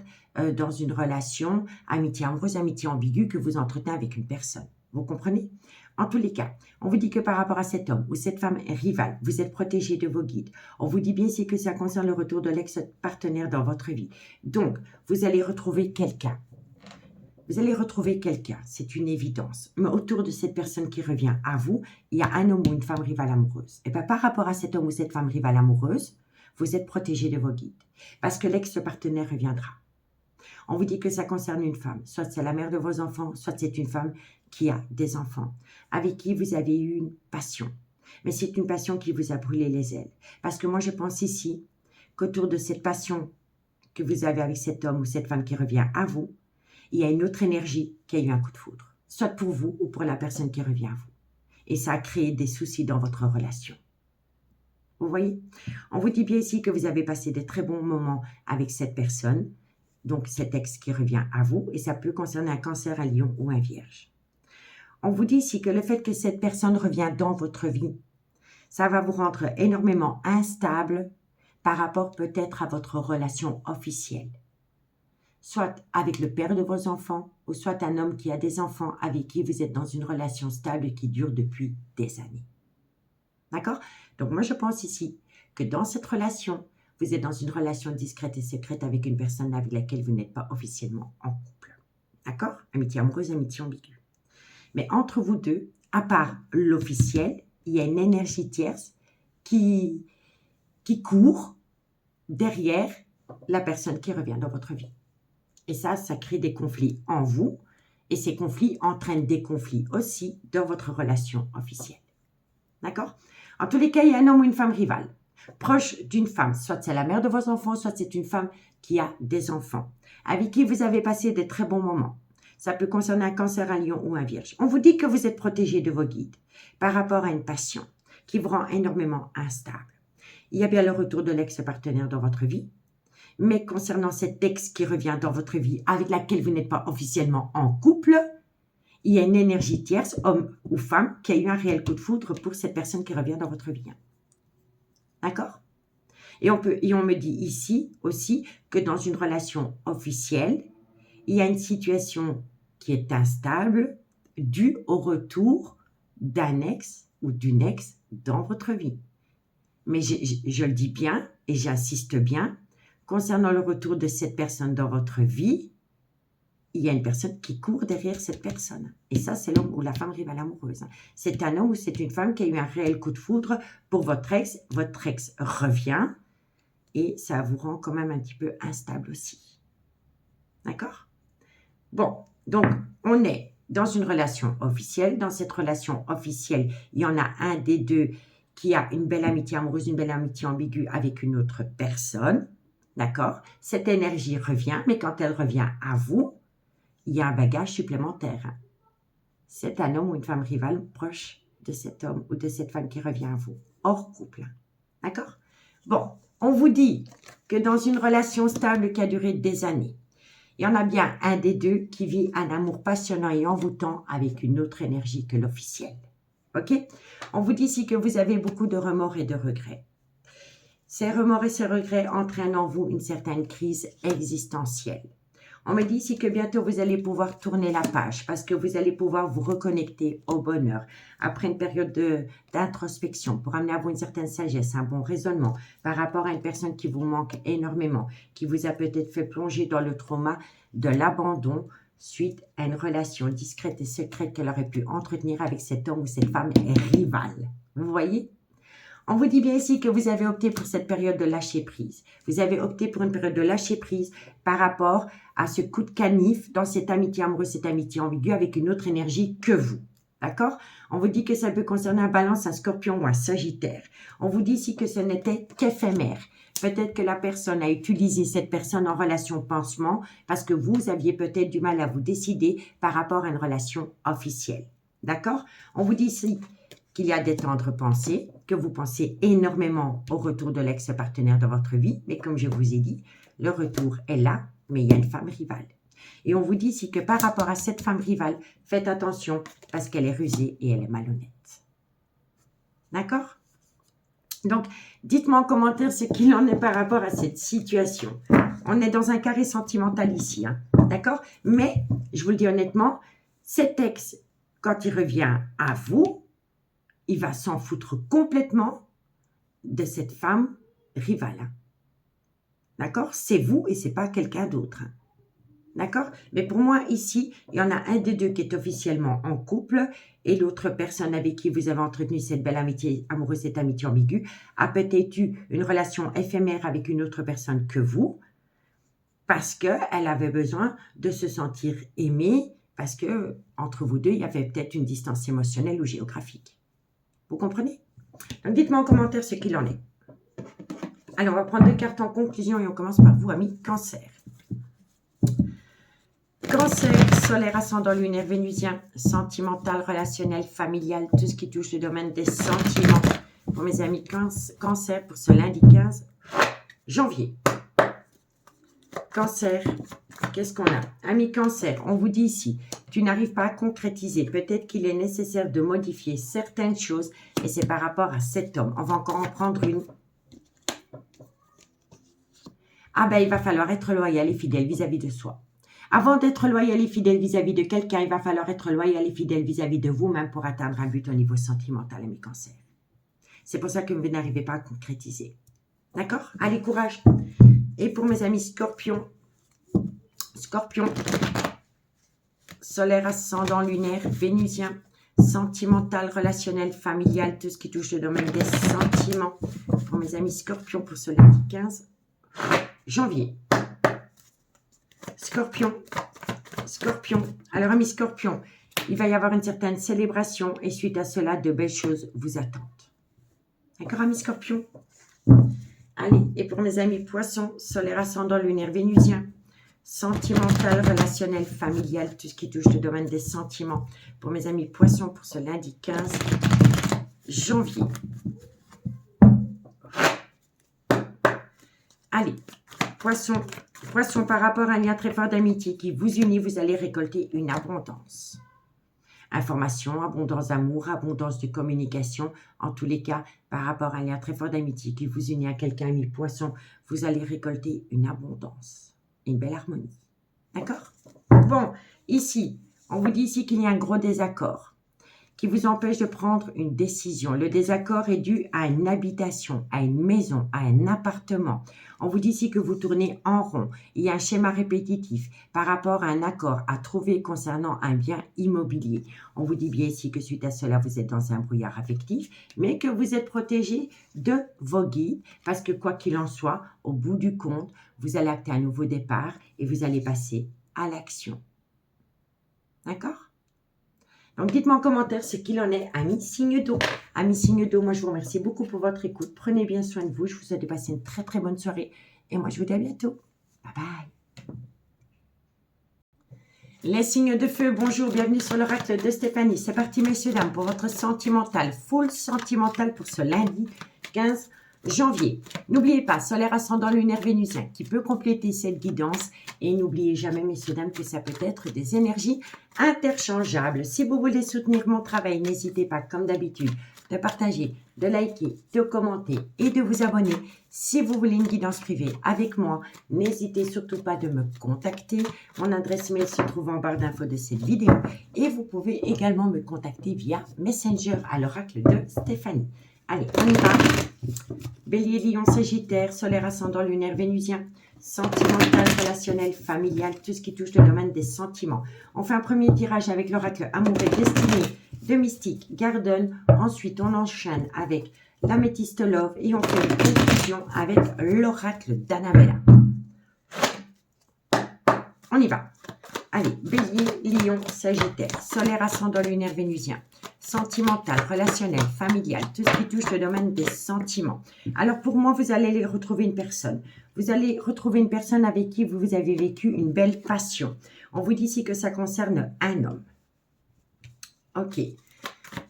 dans une relation amitié amoureuse, amitié ambiguë que vous entretenez avec une personne. Vous comprenez? En tous les cas, on vous dit que par rapport à cet homme ou cette femme rivale, vous êtes protégé de vos guides. On vous dit bien ici que ça concerne le retour de l'ex-partenaire dans votre vie. Donc, vous allez retrouver quelqu'un. Vous allez retrouver quelqu'un, c'est une évidence. Mais autour de cette personne qui revient à vous, il y a un homme ou une femme rivale amoureuse. Et bien, par rapport à cet homme ou cette femme rivale amoureuse, vous êtes protégé de vos guides. Parce que l'ex-partenaire reviendra. On vous dit que ça concerne une femme, soit c'est la mère de vos enfants, soit c'est une femme qui a des enfants, avec qui vous avez eu une passion. Mais c'est une passion qui vous a brûlé les ailes. Parce que moi, je pense ici qu'autour de cette passion que vous avez avec cet homme ou cette femme qui revient à vous, il y a une autre énergie qui a eu un coup de foudre, soit pour vous ou pour la personne qui revient à vous. Et ça a créé des soucis dans votre relation. Vous voyez? On vous dit bien ici que vous avez passé des très bons moments avec cette personne, donc cet ex qui revient à vous, et ça peut concerner un cancer, un lion ou un vierge. On vous dit ici que le fait que cette personne revient dans votre vie, ça va vous rendre énormément instable par rapport peut-être à votre relation officielle. Soit avec le père de vos enfants, ou soit un homme qui a des enfants avec qui vous êtes dans une relation stable qui dure depuis des années. D'accord? Donc moi je pense ici que dans cette relation, vous êtes dans une relation discrète et secrète avec une personne avec laquelle vous n'êtes pas officiellement en couple. D'accord? Amitié amoureuse, amitié ambiguë. Mais entre vous deux, à part l'officiel, il y a une énergie tierce qui court derrière la personne qui revient dans votre vie. Et ça crée des conflits en vous. Et ces conflits entraînent des conflits aussi dans votre relation officielle. D'accord? En tous les cas, il y a un homme ou une femme rivale, proche d'une femme. Soit c'est la mère de vos enfants, soit c'est une femme qui a des enfants, avec qui vous avez passé de très bons moments. Ça peut concerner un cancer, un lion ou un vierge. On vous dit que vous êtes protégé de vos guides par rapport à une passion qui vous rend énormément instable. Il y a bien le retour de l'ex-partenaire dans votre vie. Mais concernant cet ex qui revient dans votre vie, avec laquelle vous n'êtes pas officiellement en couple, il y a une énergie tierce, homme ou femme, qui a eu un réel coup de foudre pour cette personne qui revient dans votre vie. D'accord? Et on me dit ici aussi que dans une relation officielle, il y a une situation qui est instable due au retour d'un ex ou d'une ex dans votre vie. Mais je le dis bien et j'insiste bien, concernant le retour de cette personne dans votre vie, il y a une personne qui court derrière cette personne. Et ça, c'est l'homme ou la femme rivale amoureuse. C'est un homme ou c'est une femme qui a eu un réel coup de foudre pour votre ex. Votre ex revient et ça vous rend quand même un petit peu instable aussi. D'accord? Bon, donc, on est dans une relation officielle. Dans cette relation officielle, il y en a un des deux qui a une belle amitié amoureuse, une belle amitié ambiguë avec une autre personne. D'accord? Cette énergie revient, mais quand elle revient à vous, il y a un bagage supplémentaire. C'est un homme ou une femme rivale proche de cet homme ou de cette femme qui revient à vous, hors couple. D'accord? Bon, on vous dit que dans une relation stable qui a duré des années, il y en a bien un des deux qui vit un amour passionnant et envoûtant avec une autre énergie que l'officielle. OK? On vous dit ici que vous avez beaucoup de remords et de regrets. Ces remords et ces regrets entraînent en vous une certaine crise existentielle. On me dit ici que bientôt vous allez pouvoir tourner la page parce que vous allez pouvoir vous reconnecter au bonheur après une période d'introspection pour amener à vous une certaine sagesse, un bon raisonnement par rapport à une personne qui vous manque énormément, qui vous a peut-être fait plonger dans le trauma de l'abandon suite à une relation discrète et secrète qu'elle aurait pu entretenir avec cet homme ou cette femme rivale. Vous voyez? On vous dit bien ici que vous avez opté pour cette période de lâcher prise. Vous avez opté pour une période de lâcher prise par rapport à ce coup de canif dans cette amitié amoureuse, cette amitié ambiguë avec une autre énergie que vous. D'accord? On vous dit que ça peut concerner un Balance, un Scorpion ou un Sagittaire. On vous dit ici que ce n'était qu'éphémère. Peut-être que la personne a utilisé cette personne en relation pansement parce que vous aviez peut-être du mal à vous décider par rapport à une relation officielle. D'accord? On vous dit ici qu'il y a des tendres pensées, que vous pensez énormément au retour de l'ex-partenaire dans votre vie, mais comme je vous ai dit, le retour est là, mais il y a une femme rivale. Et on vous dit ici que par rapport à cette femme rivale, faites attention parce qu'elle est rusée et elle est malhonnête. D'accord? Donc, dites-moi en commentaire ce qu'il en est par rapport à cette situation. On est dans un carré sentimental ici, hein, d'accord? Mais, je vous le dis honnêtement, cet ex, quand il revient à vous, il va s'en foutre complètement de cette femme rivale. Hein. D'accord? C'est vous et c'est pas quelqu'un d'autre. Hein. D'accord? Mais pour moi, ici, il y en a un des deux qui est officiellement en couple et l'autre personne avec qui vous avez entretenu cette belle amitié amoureuse, cette amitié ambiguë, a peut-être eu une relation éphémère avec une autre personne que vous parce qu'elle avait besoin de se sentir aimée parce que entre vous deux, il y avait peut-être une distance émotionnelle ou géographique. Vous comprenez? Donc, dites-moi en commentaire ce qu'il en est. Alors, on va prendre 2 cartes en conclusion et on commence par vous, amis Cancer. Cancer, solaire, ascendant lunaire, vénusien, sentimental, relationnel, familial, tout ce qui touche le domaine des sentiments. Pour mes amis Cancer, pour ce lundi 15 janvier. Cancer, qu'est-ce qu'on a? Ami Cancer, on vous dit ici, tu n'arrives pas à concrétiser. Peut-être qu'il est nécessaire de modifier certaines choses et c'est par rapport à cet homme. On va encore en prendre une. Ah ben, il va falloir être loyal et fidèle vis-à-vis de soi. Avant d'être loyal et fidèle vis-à-vis de quelqu'un, il va falloir être loyal et fidèle vis-à-vis de vous-même pour atteindre un but au niveau sentimental, ami Cancer. C'est pour ça que vous n'arrivez pas à concrétiser. D'accord? Allez, courage. Et pour mes amis Scorpion, solaire, ascendant lunaire, vénusien, sentimental, relationnel, familial, tout ce qui touche le domaine des sentiments. Pour mes amis Scorpion, pour ce lundi 15 janvier. Scorpion. Alors, amis Scorpion, il va y avoir une certaine célébration et suite à cela, de belles choses vous attendent. D'accord, amis Scorpion? Allez, et pour mes amis Poissons, solaire, ascendant lunaire, vénusien, sentimental, relationnel, familial, tout ce qui touche le domaine des sentiments. Pour mes amis Poissons, pour ce lundi 15 janvier. Allez, Poissons, par rapport à un lien très fort d'amitié qui vous unit, vous allez récolter une abondance. Information, abondance d'amour, abondance de communication. En tous les cas, par rapport à un lien très fort d'amitié qui vous unit à quelqu'un, ami Poisson, vous allez récolter une abondance, une belle harmonie. D'accord? Bon, ici, on vous dit ici qu'il y a un gros désaccord qui vous empêche de prendre une décision. Le désaccord est dû à une habitation, à une maison, à un appartement. On vous dit ici que vous tournez en rond. Il y a un schéma répétitif par rapport à un accord à trouver concernant un bien immobilier. On vous dit bien ici que suite à cela, vous êtes dans un brouillard affectif, mais que vous êtes protégé de vos guides parce que quoi qu'il en soit, au bout du compte, vous allez acter un nouveau départ et vous allez passer à l'action. D'accord? Donc, dites-moi en commentaire ce qu'il en est, amis signe d'eau. Amis signe d'eau, moi, je vous remercie beaucoup pour votre écoute. Prenez bien soin de vous. Je vous souhaite de passer une très, très bonne soirée. Et moi, je vous dis à bientôt. Bye bye. Les signes de feu, bonjour, bienvenue sur l'oracle de Stéphanie. C'est parti, messieurs, dames, pour votre sentimental, full sentimental pour ce lundi 15 janvier. N'oubliez pas, solaire ascendant lunaire vénusien qui peut compléter cette guidance. Et n'oubliez jamais, messieurs, dames, que ça peut être des énergies interchangeables. Si vous voulez soutenir mon travail, n'hésitez pas, comme d'habitude, de partager, de liker, de commenter et de vous abonner. Si vous voulez une guidance privée avec moi, n'hésitez surtout pas de me contacter. Mon adresse mail se trouve en barre d'infos de cette vidéo et vous pouvez également me contacter via Messenger à l'oracle de Stéphanie. Allez, on y va. Bélier, Lion, Sagittaire, solaire, ascendant, lunaire, vénusien, sentimental, relationnel, familial, tout ce qui touche le domaine des sentiments. On fait un premier tirage avec l'oracle Amour et Destinée de Mystique Garden. Ensuite, on enchaîne avec l'améthyste Love et on fait une conclusion avec l'oracle d'Annabella. On y va. Allez, Bélier, Lion, Sagittaire, solaire, ascendant, lunaire, vénusien, sentimental, relationnel, familial, tout ce qui touche le domaine des sentiments. Alors pour moi, vous allez retrouver une personne. Vous allez retrouver une personne avec qui vous avez vécu une belle passion. On vous dit ici que ça concerne un homme. Ok.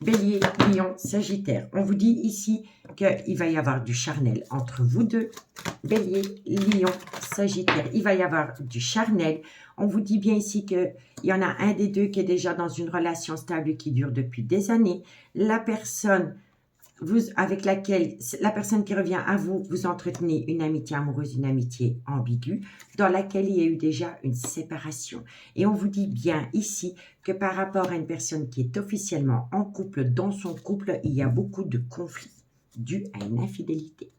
Bélier, Lion, Sagittaire. On vous dit ici qu'il va y avoir du charnel entre vous deux. Bélier, Lion, Sagittaire. Il va y avoir du charnel. On vous dit bien ici qu'il y en a un des deux qui est déjà dans une relation stable qui dure depuis des années. La personne avec laquelle, la personne qui revient à vous, vous entretenez une amitié amoureuse, une amitié ambiguë, dans laquelle il y a eu déjà une séparation. Et on vous dit bien ici que par rapport à une personne qui est officiellement en couple, dans son couple, il y a beaucoup de conflits dus à une infidélité.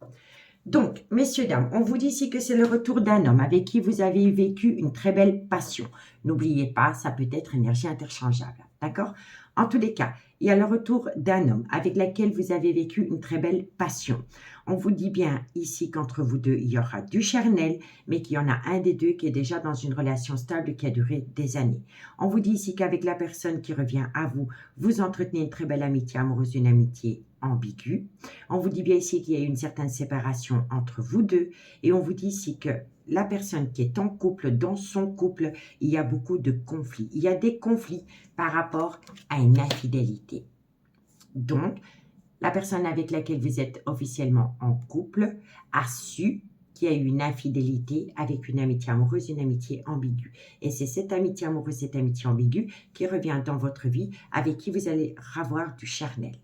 Donc, messieurs, dames, on vous dit ici que c'est le retour d'un homme avec qui vous avez vécu une très belle passion. N'oubliez pas, ça peut être énergie interchangeable, d'accord? En tous les cas, il y a le retour d'un homme avec lequel vous avez vécu une très belle passion. On vous dit bien ici qu'entre vous deux, il y aura du charnel, mais qu'il y en a un des deux qui est déjà dans une relation stable qui a duré des années. On vous dit ici qu'avec la personne qui revient à vous, vous entretenez une très belle amitié amoureuse, une amitié ambiguë. On vous dit bien ici qu'il y a une certaine séparation entre vous deux. Et on vous dit ici que la personne qui est en couple, dans son couple, il y a beaucoup de conflits. Il y a des conflits par rapport à une infidélité. Donc, la personne avec laquelle vous êtes officiellement en couple a su qu'il y a eu une infidélité avec une amitié amoureuse, une amitié ambiguë. Et c'est cette amitié amoureuse, cette amitié ambiguë qui revient dans votre vie, avec qui vous allez avoir du charnel.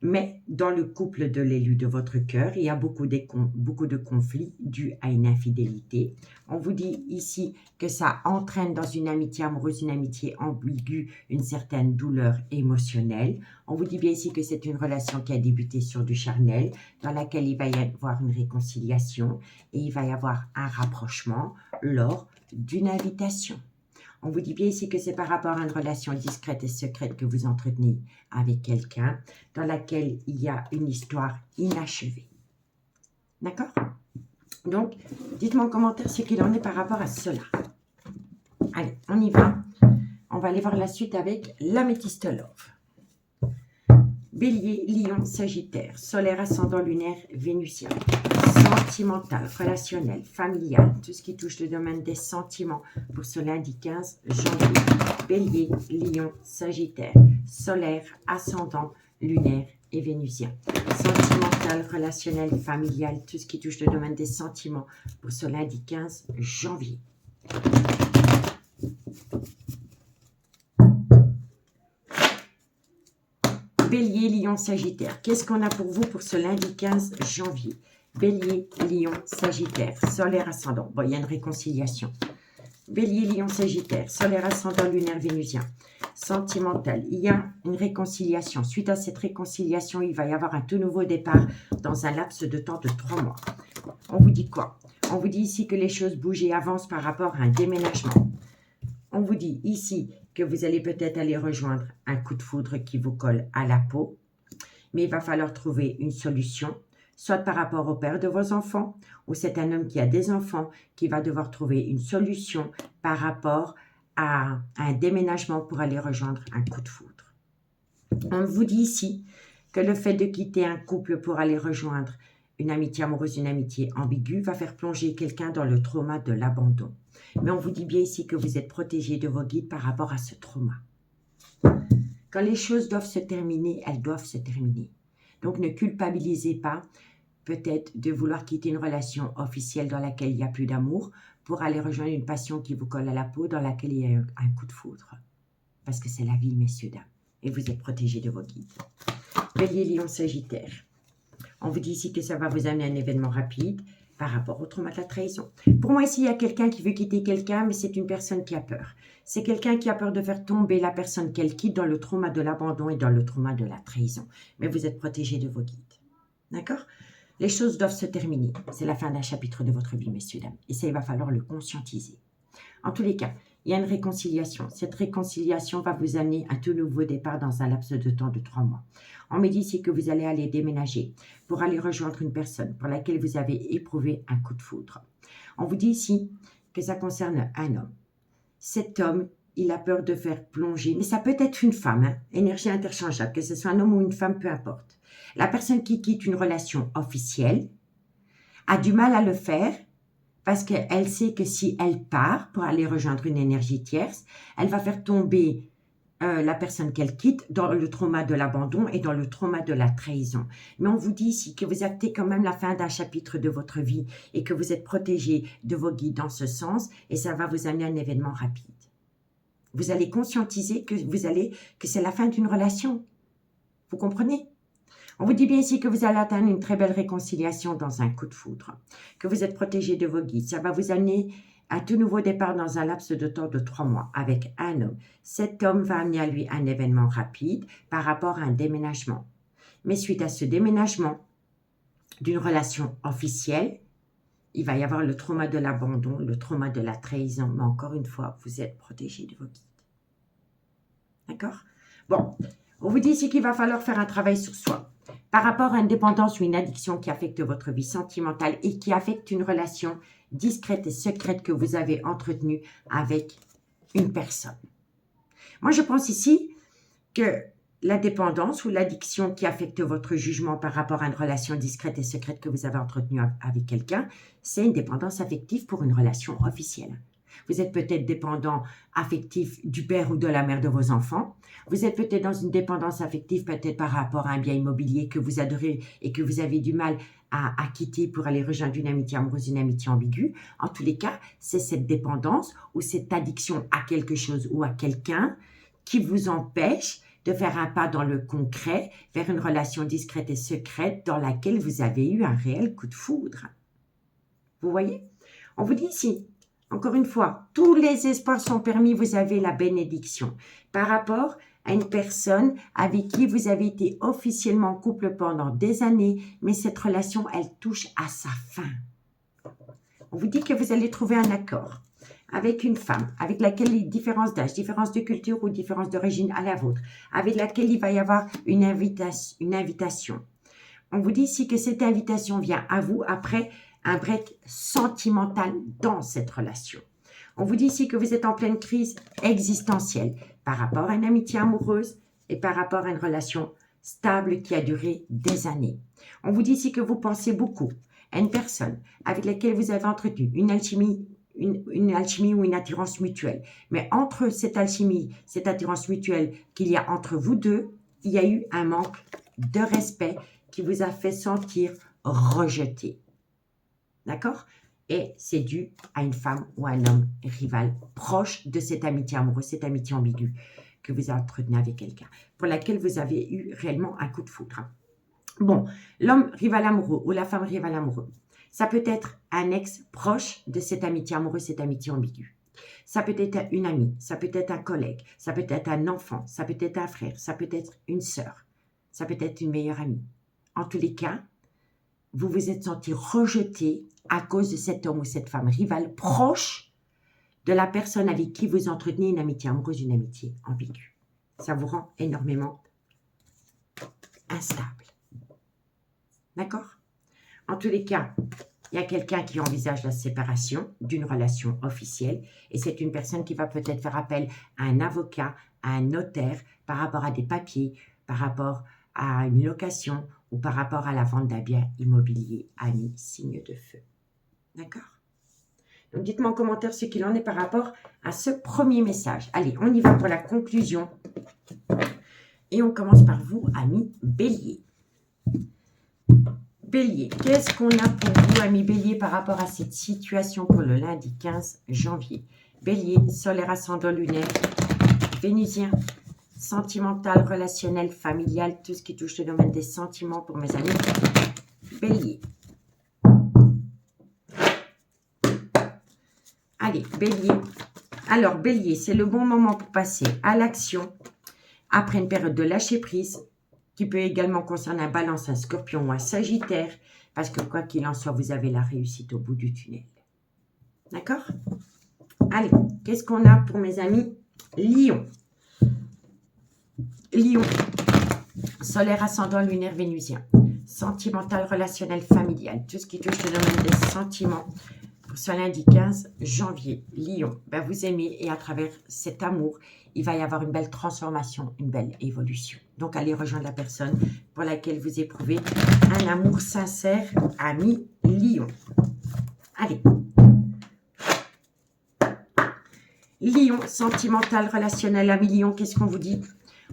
Mais dans le couple de l'élu de votre cœur, il y a beaucoup de conflits dus à une infidélité. On vous dit ici que ça entraîne dans une amitié amoureuse, une amitié ambiguë, une certaine douleur émotionnelle. On vous dit bien ici que c'est une relation qui a débuté sur du charnel, dans laquelle il va y avoir une réconciliation et il va y avoir un rapprochement lors d'une invitation. On vous dit bien ici que c'est par rapport à une relation discrète et secrète que vous entretenez avec quelqu'un, dans laquelle il y a une histoire inachevée. D'accord? Donc, dites-moi en commentaire ce qu'il en est par rapport à cela. Allez, on y va. On va aller voir la suite avec l'améthyste Love. Bélier, Lion, Sagittaire, solaire, ascendant, lunaire, vénusien, sentimental, relationnel, familial, tout ce qui touche le domaine des sentiments pour ce lundi 15 janvier. Bélier, Lion, Sagittaire, solaire, ascendant, lunaire et vénusien. Sentimental, relationnel, familial, tout ce qui touche le domaine des sentiments pour ce lundi 15 janvier. Bélier, Lion, Sagittaire. Qu'est-ce qu'on a pour vous pour ce lundi 15 janvier? Bélier, Lion, Sagittaire, solaire, ascendant. Bon, il y a une réconciliation. Bélier, Lion, Sagittaire, solaire, ascendant, lunaire, vénusien. Sentimental, il y a une réconciliation. Suite à cette réconciliation, il va y avoir un tout nouveau départ dans un laps de temps de 3 mois. On vous dit quoi? On vous dit ici que les choses bougent et avancent par rapport à un déménagement. On vous dit ici que vous allez peut-être aller rejoindre un coup de foudre qui vous colle à la peau. Mais il va falloir trouver une solution, soit par rapport au père de vos enfants, ou c'est un homme qui a des enfants qui va devoir trouver une solution par rapport à un déménagement pour aller rejoindre un coup de foudre. On vous dit ici que le fait de quitter un couple pour aller rejoindre une amitié amoureuse, une amitié ambiguë, va faire plonger quelqu'un dans le trauma de l'abandon. Mais on vous dit bien ici que vous êtes protégé de vos guides par rapport à ce trauma. Quand les choses doivent se terminer, elles doivent se terminer. Donc ne culpabilisez pas peut-être de vouloir quitter une relation officielle dans laquelle il n'y a plus d'amour pour aller rejoindre une passion qui vous colle à la peau, dans laquelle il y a un coup de foudre. Parce que c'est la vie, messieurs, dames. Et vous êtes protégés de vos guides. Bélier, Lion, Sagittaire. On vous dit ici que ça va vous amener un événement rapide par rapport au trauma de la trahison. Pour moi, ici, il y a quelqu'un qui veut quitter quelqu'un, mais c'est une personne qui a peur. C'est quelqu'un qui a peur de faire tomber la personne qu'elle quitte dans le trauma de l'abandon et dans le trauma de la trahison. Mais vous êtes protégés de vos guides. D'accord? Les choses doivent se terminer. C'est la fin d'un chapitre de votre vie, messieurs, dames. Et ça, il va falloir le conscientiser. En tous les cas, il y a une réconciliation. Cette réconciliation va vous amener un tout nouveau départ dans un laps de temps de 3 mois. On me dit ici que vous allez aller déménager pour aller rejoindre une personne pour laquelle vous avez éprouvé un coup de foudre. On vous dit ici que ça concerne un homme. Cet homme, il a peur de faire plonger, mais ça peut être une femme, hein, énergie interchangeable, que ce soit un homme ou une femme, peu importe. La personne qui quitte une relation officielle a du mal à le faire parce qu'elle sait que si elle part pour aller rejoindre une énergie tierce, elle va faire tomber la personne qu'elle quitte dans le trauma de l'abandon et dans le trauma de la trahison. Mais on vous dit ici que vous actez quand même la fin d'un chapitre de votre vie et que vous êtes protégé de vos guides dans ce sens et ça va vous amener un événement rapide. Vous allez conscientiser que c'est la fin d'une relation. Vous comprenez? On vous dit bien ici que vous allez atteindre une très belle réconciliation dans un coup de foudre, que vous êtes protégé de vos guides. Ça va vous amener un tout nouveau départ dans un laps de temps de 3 mois avec un homme. Cet homme va amener à lui un événement rapide par rapport à un déménagement. Mais suite à ce déménagement d'une relation officielle, il va y avoir le trauma de l'abandon, le trauma de la trahison. Mais encore une fois, vous êtes protégé de vos guides. D'accord? Bon, on vous dit ici qu'il va falloir faire un travail sur soi. Par rapport à une dépendance ou une addiction qui affecte votre vie sentimentale et qui affecte une relation discrète et secrète que vous avez entretenue avec une personne. Moi, je pense ici que la dépendance ou l'addiction qui affecte votre jugement par rapport à une relation discrète et secrète que vous avez entretenue avec quelqu'un, c'est une dépendance affective pour une relation officielle. Vous êtes peut-être dépendant affectif du père ou de la mère de vos enfants. Vous êtes peut-être dans une dépendance affective peut-être par rapport à un bien immobilier que vous adorez et que vous avez du mal à quitter pour aller rejoindre une amitié amoureuse, une amitié ambiguë. En tous les cas, c'est cette dépendance ou cette addiction à quelque chose ou à quelqu'un qui vous empêche de faire un pas dans le concret vers une relation discrète et secrète dans laquelle vous avez eu un réel coup de foudre. Vous voyez? On vous dit ici, encore une fois, tous les espoirs sont permis, vous avez la bénédiction. Par rapport à une personne avec qui vous avez été officiellement en couple pendant des années, mais cette relation, elle touche à sa fin. On vous dit que vous allez trouver un accord avec une femme, avec laquelle il y a différence d'âge, différence de culture ou différence d'origine à la vôtre, avec laquelle il va y avoir une invitation. On vous dit ici que cette invitation vient à vous après un break sentimental dans cette relation. On vous dit ici que vous êtes en pleine crise existentielle par rapport à une amitié amoureuse et par rapport à une relation stable qui a duré des années. On vous dit ici que vous pensez beaucoup à une personne avec laquelle vous avez entretenu une alchimie ou une attirance mutuelle. Mais entre cette alchimie, cette attirance mutuelle qu'il y a entre vous deux, il y a eu un manque de respect qui vous a fait sentir rejeté. D'accord? Et c'est dû à une femme ou un homme rival proche de cette amitié amoureuse, cette amitié ambiguë que vous entretenez avec quelqu'un, pour laquelle vous avez eu réellement un coup de foudre. Bon, l'homme rival amoureux ou la femme rival amoureux, ça peut être un ex proche de cette amitié amoureuse, cette amitié ambiguë. Ça peut être une amie, ça peut être un collègue, ça peut être un enfant, ça peut être un frère, ça peut être une sœur, ça peut être une meilleure amie. En tous les cas, vous vous êtes senti rejeté à cause de cet homme ou cette femme rivale proche de la personne avec qui vous entretenez une amitié amoureuse, une amitié ambiguë. Ça vous rend énormément instable. D'accord? En tous les cas, Il y a quelqu'un qui envisage la séparation d'une relation officielle et c'est une personne qui va peut-être faire appel à un avocat, à un notaire par rapport à des papiers, par rapport à une location ou par rapport à la vente d'un bien immobilier. Amis, signe de feu. D'accord? Donc dites-moi en commentaire ce qu'il en est par rapport à ce premier message. Allez, on y va pour la conclusion. Et on commence par vous, amis Bélier. Bélier, qu'est-ce qu'on a pour vous, amis Bélier, par rapport à cette situation pour le lundi 15 janvier? Bélier, solaire, ascendant lunaire, vénusien, sentimental, relationnel, familial, tout ce qui touche le domaine des sentiments pour mes amis Bélier. Allez, Bélier. Alors, Bélier, c'est le bon moment pour passer à l'action après une période de lâcher prise qui peut également concerner un Balance, un Scorpion ou un Sagittaire parce que quoi qu'il en soit, vous avez la réussite au bout du tunnel. D'accord? Allez, qu'est-ce qu'on a pour mes amis Lion? Lion, solaire, ascendant, lunaire, vénusien, sentimental, relationnel, familial, tout ce qui touche le domaine des sentiments. Pour ce lundi 15 janvier, Lion, ben vous aimez et à travers cet amour, il va y avoir une belle transformation, une belle évolution. Donc, allez rejoindre la personne pour laquelle vous éprouvez un amour sincère, ami Lion. Allez. Lion, sentimental, relationnel, ami Lion, qu'est-ce qu'on vous dit?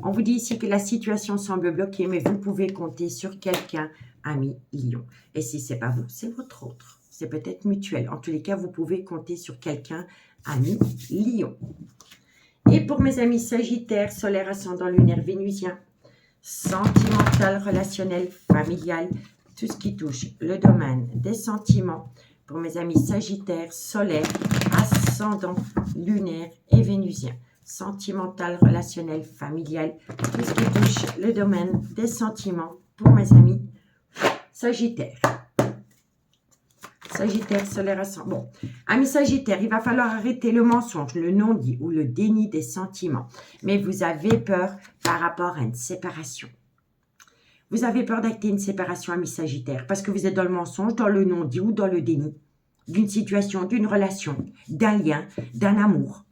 On vous dit ici que la situation semble bloquée, mais vous pouvez compter sur quelqu'un, ami Lion. Et si ce n'est pas vous, c'est votre autre. C'est peut-être mutuel. En tous les cas, vous pouvez compter sur quelqu'un, ami Lion. Et pour mes amis Sagittaires, solaire, ascendant, lunaire, vénusien, sentimental, relationnel, familial, tout ce qui touche le domaine des sentiments. Pour mes amis Sagittaires, solaire, ascendant, lunaire et vénusien. Sentimental, relationnel, familial, tout ce qui touche le domaine des sentiments pour mes amis Sagittaires. Sagittaire, solaire, ascendant. Bon, amis Sagittaire, il va falloir arrêter le mensonge, le non-dit ou le déni des sentiments. Mais vous avez peur par rapport à une séparation. Vous avez peur d'acter une séparation, amis Sagittaire, parce que vous êtes dans le mensonge, dans le non-dit ou dans le déni d'une situation, d'une relation, d'un lien, d'un amour.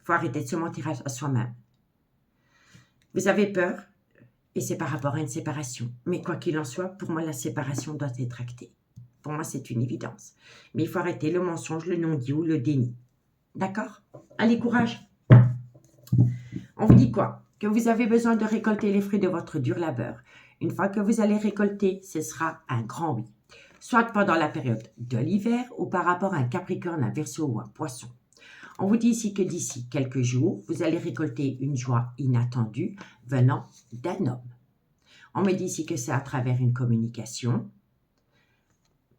Il faut arrêter de se mentir à soi-même. Vous avez peur et c'est par rapport à une séparation. Mais quoi qu'il en soit, pour moi, la séparation doit être actée. Pour moi, c'est une évidence. Mais il faut arrêter le mensonge, le non-dit ou le déni. D'accord? Allez, courage. On vous dit quoi? Que vous avez besoin de récolter les fruits de votre dur labeur. Une fois que vous allez récolter, ce sera un grand oui. Soit pendant la période de l'hiver ou par rapport à un Capricorne, un Verseau ou un Poisson. On vous dit ici que d'ici quelques jours, vous allez récolter une joie inattendue venant d'un homme. On me dit ici que c'est à travers une communication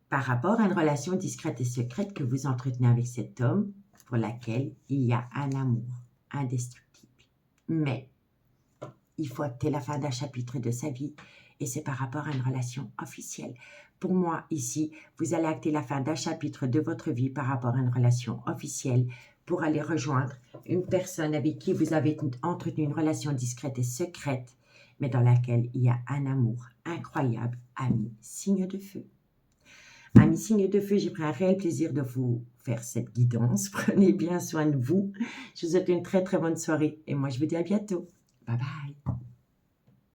par rapport à une relation discrète et secrète que vous entretenez avec cet homme pour laquelle il y a un amour indestructible. Mais il faut acter la fin d'un chapitre de sa vie et c'est par rapport à une relation officielle. Pour moi, ici, vous allez acter la fin d'un chapitre de votre vie par rapport à une relation officielle pour aller rejoindre une personne avec qui vous avez entretenu une relation discrète et secrète, mais dans laquelle il y a un amour incroyable, ami signe de feu. Amis signes de feu, j'ai pris un réel plaisir de vous faire cette guidance. Prenez bien soin de vous. Je vous souhaite une très très bonne soirée et moi je vous dis à bientôt. Bye bye.